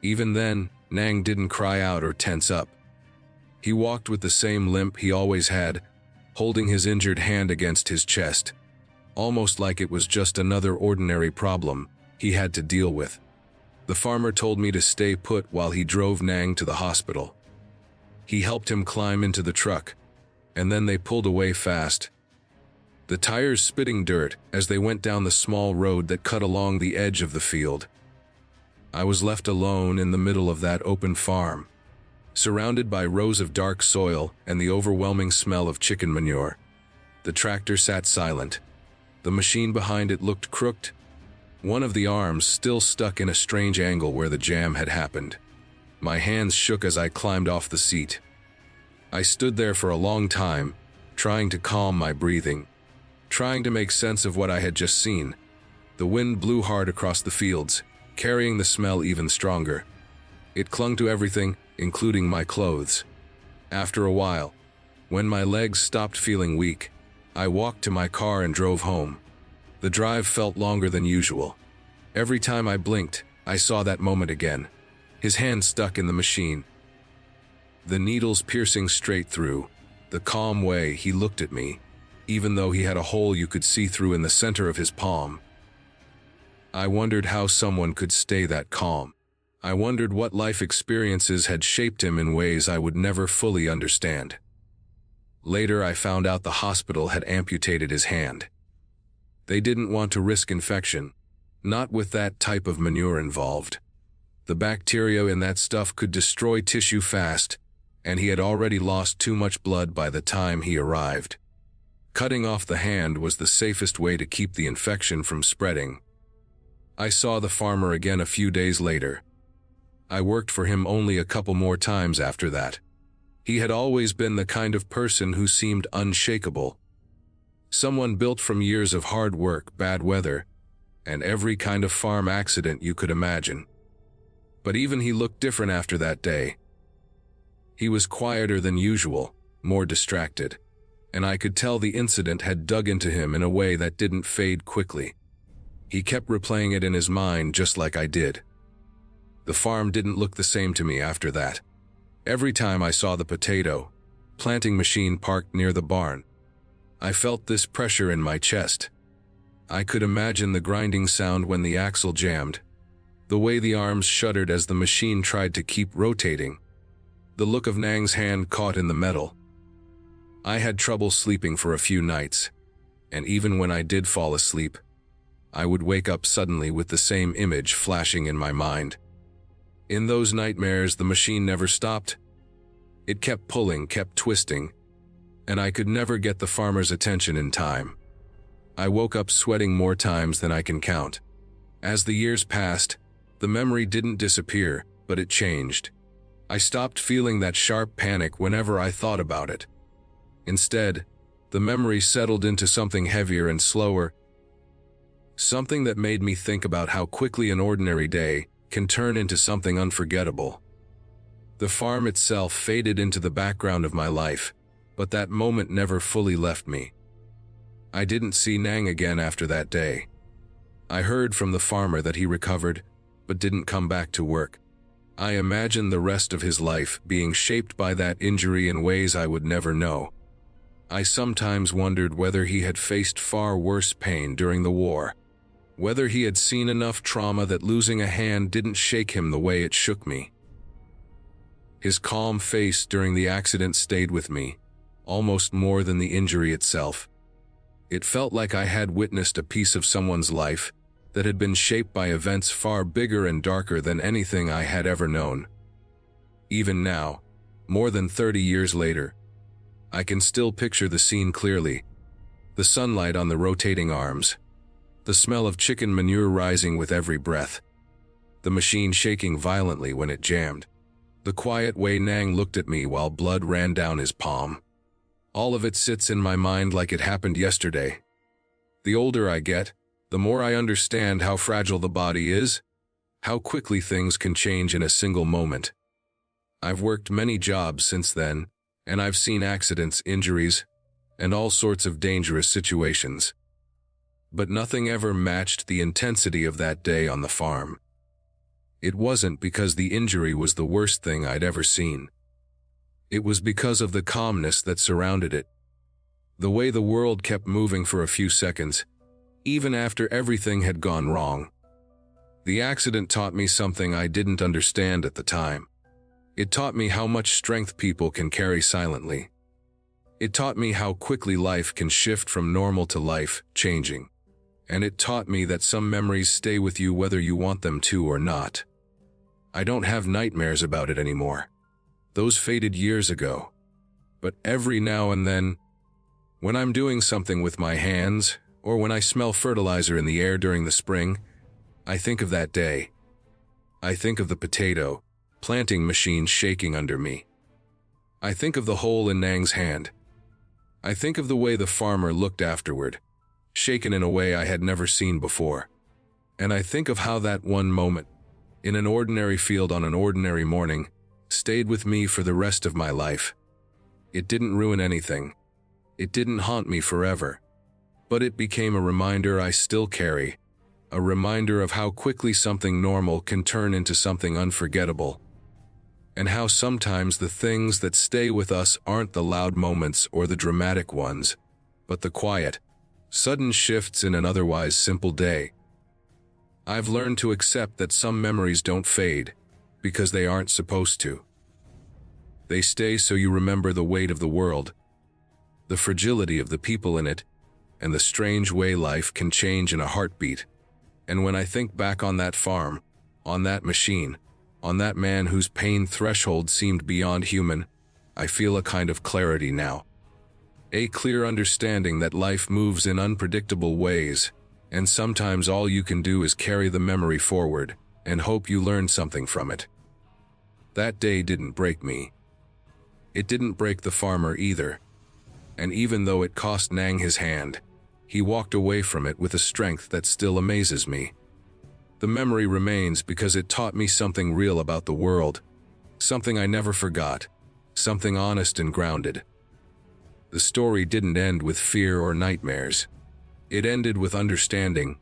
Even then, Nang didn't cry out or tense up. He walked with the same limp he always had, holding his injured hand against his chest, almost like it was just another ordinary problem he had to deal with. The farmer told me to stay put while he drove Nang to the hospital. He helped him climb into the truck, and then they pulled away fast, the tires spitting dirt as they went down the small road that cut along the edge of the field. I was left alone in the middle of that open farm, surrounded by rows of dark soil and the overwhelming smell of chicken manure. The tractor sat silent. The machine behind it looked crooked, one of the arms still stuck in a strange angle where the jam had happened. My hands shook as I climbed off the seat. I stood there for a long time, trying to calm my breathing, trying to make sense of what I had just seen. The wind blew hard across the fields, carrying the smell even stronger. It clung to everything, including my clothes. After a while, when my legs stopped feeling weak, I walked to my car and drove home. The drive felt longer than usual. Every time I blinked, I saw that moment again. His hand stuck in the machine, the needles piercing straight through. The calm way he looked at me, even though he had a hole you could see through in the center of his palm. I wondered how someone could stay that calm. I wondered what life experiences had shaped him in ways I would never fully understand. Later, I found out the hospital had amputated his hand. They didn't want to risk infection, not with that type of manure involved. The bacteria in that stuff could destroy tissue fast, and he had already lost too much blood by the time he arrived. Cutting off the hand was the safest way to keep the infection from spreading. I saw the farmer again a few days later. I worked for him only a couple more times after that. He had always been the kind of person who seemed unshakable. Someone built from years of hard work, bad weather, and every kind of farm accident you could imagine. But even he looked different after that day. He was quieter than usual, more distracted, and I could tell the incident had dug into him in a way that didn't fade quickly. He kept replaying it in his mind just like I did. The farm didn't look the same to me after that. Every time I saw the potato planting machine parked near the barn, I felt this pressure in my chest. I could imagine the grinding sound when the axle jammed, the way the arms shuddered as the machine tried to keep rotating, the look of Nang's hand caught in the metal. I had trouble sleeping for a few nights, and even when I did fall asleep, I would wake up suddenly with the same image flashing in my mind. In those nightmares, the machine never stopped. It kept pulling, kept twisting, and I could never get the farmer's attention in time. I woke up sweating more times than I can count. As the years passed, The memory didn't disappear, but it changed. I stopped feeling that sharp panic whenever I thought about it. Instead, the memory settled into something heavier and slower, something that made me think about how quickly an ordinary day can turn into something unforgettable. The farm itself faded into the background of my life, but that moment never fully left me. I didn't see Nang again after that day. I heard from the farmer that he recovered, but didn't come back to work. I imagined the rest of his life being shaped by that injury in ways I would never know. I sometimes wondered whether he had faced far worse pain during the war, whether he had seen enough trauma that losing a hand didn't shake him the way it shook me. His calm face during the accident stayed with me, almost more than the injury itself. It felt like I had witnessed a piece of someone's life that had been shaped by events far bigger and darker than anything I had ever known. Even now, more than 30 years later, I can still picture the scene clearly. The sunlight on the rotating arms, the smell of chicken manure rising with every breath, the machine shaking violently when it jammed, the quiet way Nang looked at me while blood ran down his palm. All of it sits in my mind like it happened yesterday. The older I get, the more I understand how fragile the body is, how quickly things can change in a single moment. I've worked many jobs since then, and I've seen accidents, injuries, and all sorts of dangerous situations. But nothing ever matched the intensity of that day on the farm. It wasn't because the injury was the worst thing I'd ever seen. It was because of the calmness that surrounded it. The way the world kept moving for a few seconds, even after everything had gone wrong. The accident taught me something I didn't understand at the time. It taught me how much strength people can carry silently. It taught me how quickly life can shift from normal to life-changing. And it taught me that some memories stay with you whether you want them to or not. I don't have nightmares about it anymore. Those faded years ago. But every now and then, when I'm doing something with my hands, or when I smell fertilizer in the air during the spring, I think of that day. I think of the potato planting machine shaking under me. I think of the hole in Nang's hand. I think of the way the farmer looked afterward, shaken in a way I had never seen before. And I think of how that one moment, in an ordinary field on an ordinary morning, stayed with me for the rest of my life. It didn't ruin anything. It didn't haunt me forever. But it became a reminder I still carry, a reminder of how quickly something normal can turn into something unforgettable, and how sometimes the things that stay with us aren't the loud moments or the dramatic ones, but the quiet, sudden shifts in an otherwise simple day. I've learned to accept that some memories don't fade, because they aren't supposed to. They stay so you remember the weight of the world, the fragility of the people in it, and the strange way life can change in a heartbeat. And when I think back on that farm, on that machine, on that man whose pain threshold seemed beyond human, I feel a kind of clarity now. A clear understanding that life moves in unpredictable ways, and sometimes all you can do is carry the memory forward and hope you learn something from it. That day didn't break me. It didn't break the farmer either. And even though it cost Nang his hand, he walked away from it with a strength that still amazes me. The memory remains because it taught me something real about the world, something I never forgot, something honest and grounded. The story didn't end with fear or nightmares. It ended with understanding,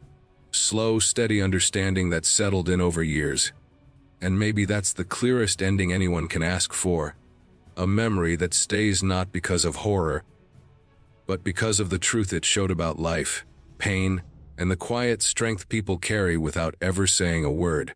slow, steady understanding that settled in over years. And maybe that's the clearest ending anyone can ask for. A memory that stays not because of horror, but because of the truth it showed about life, pain, and the quiet strength people carry without ever saying a word.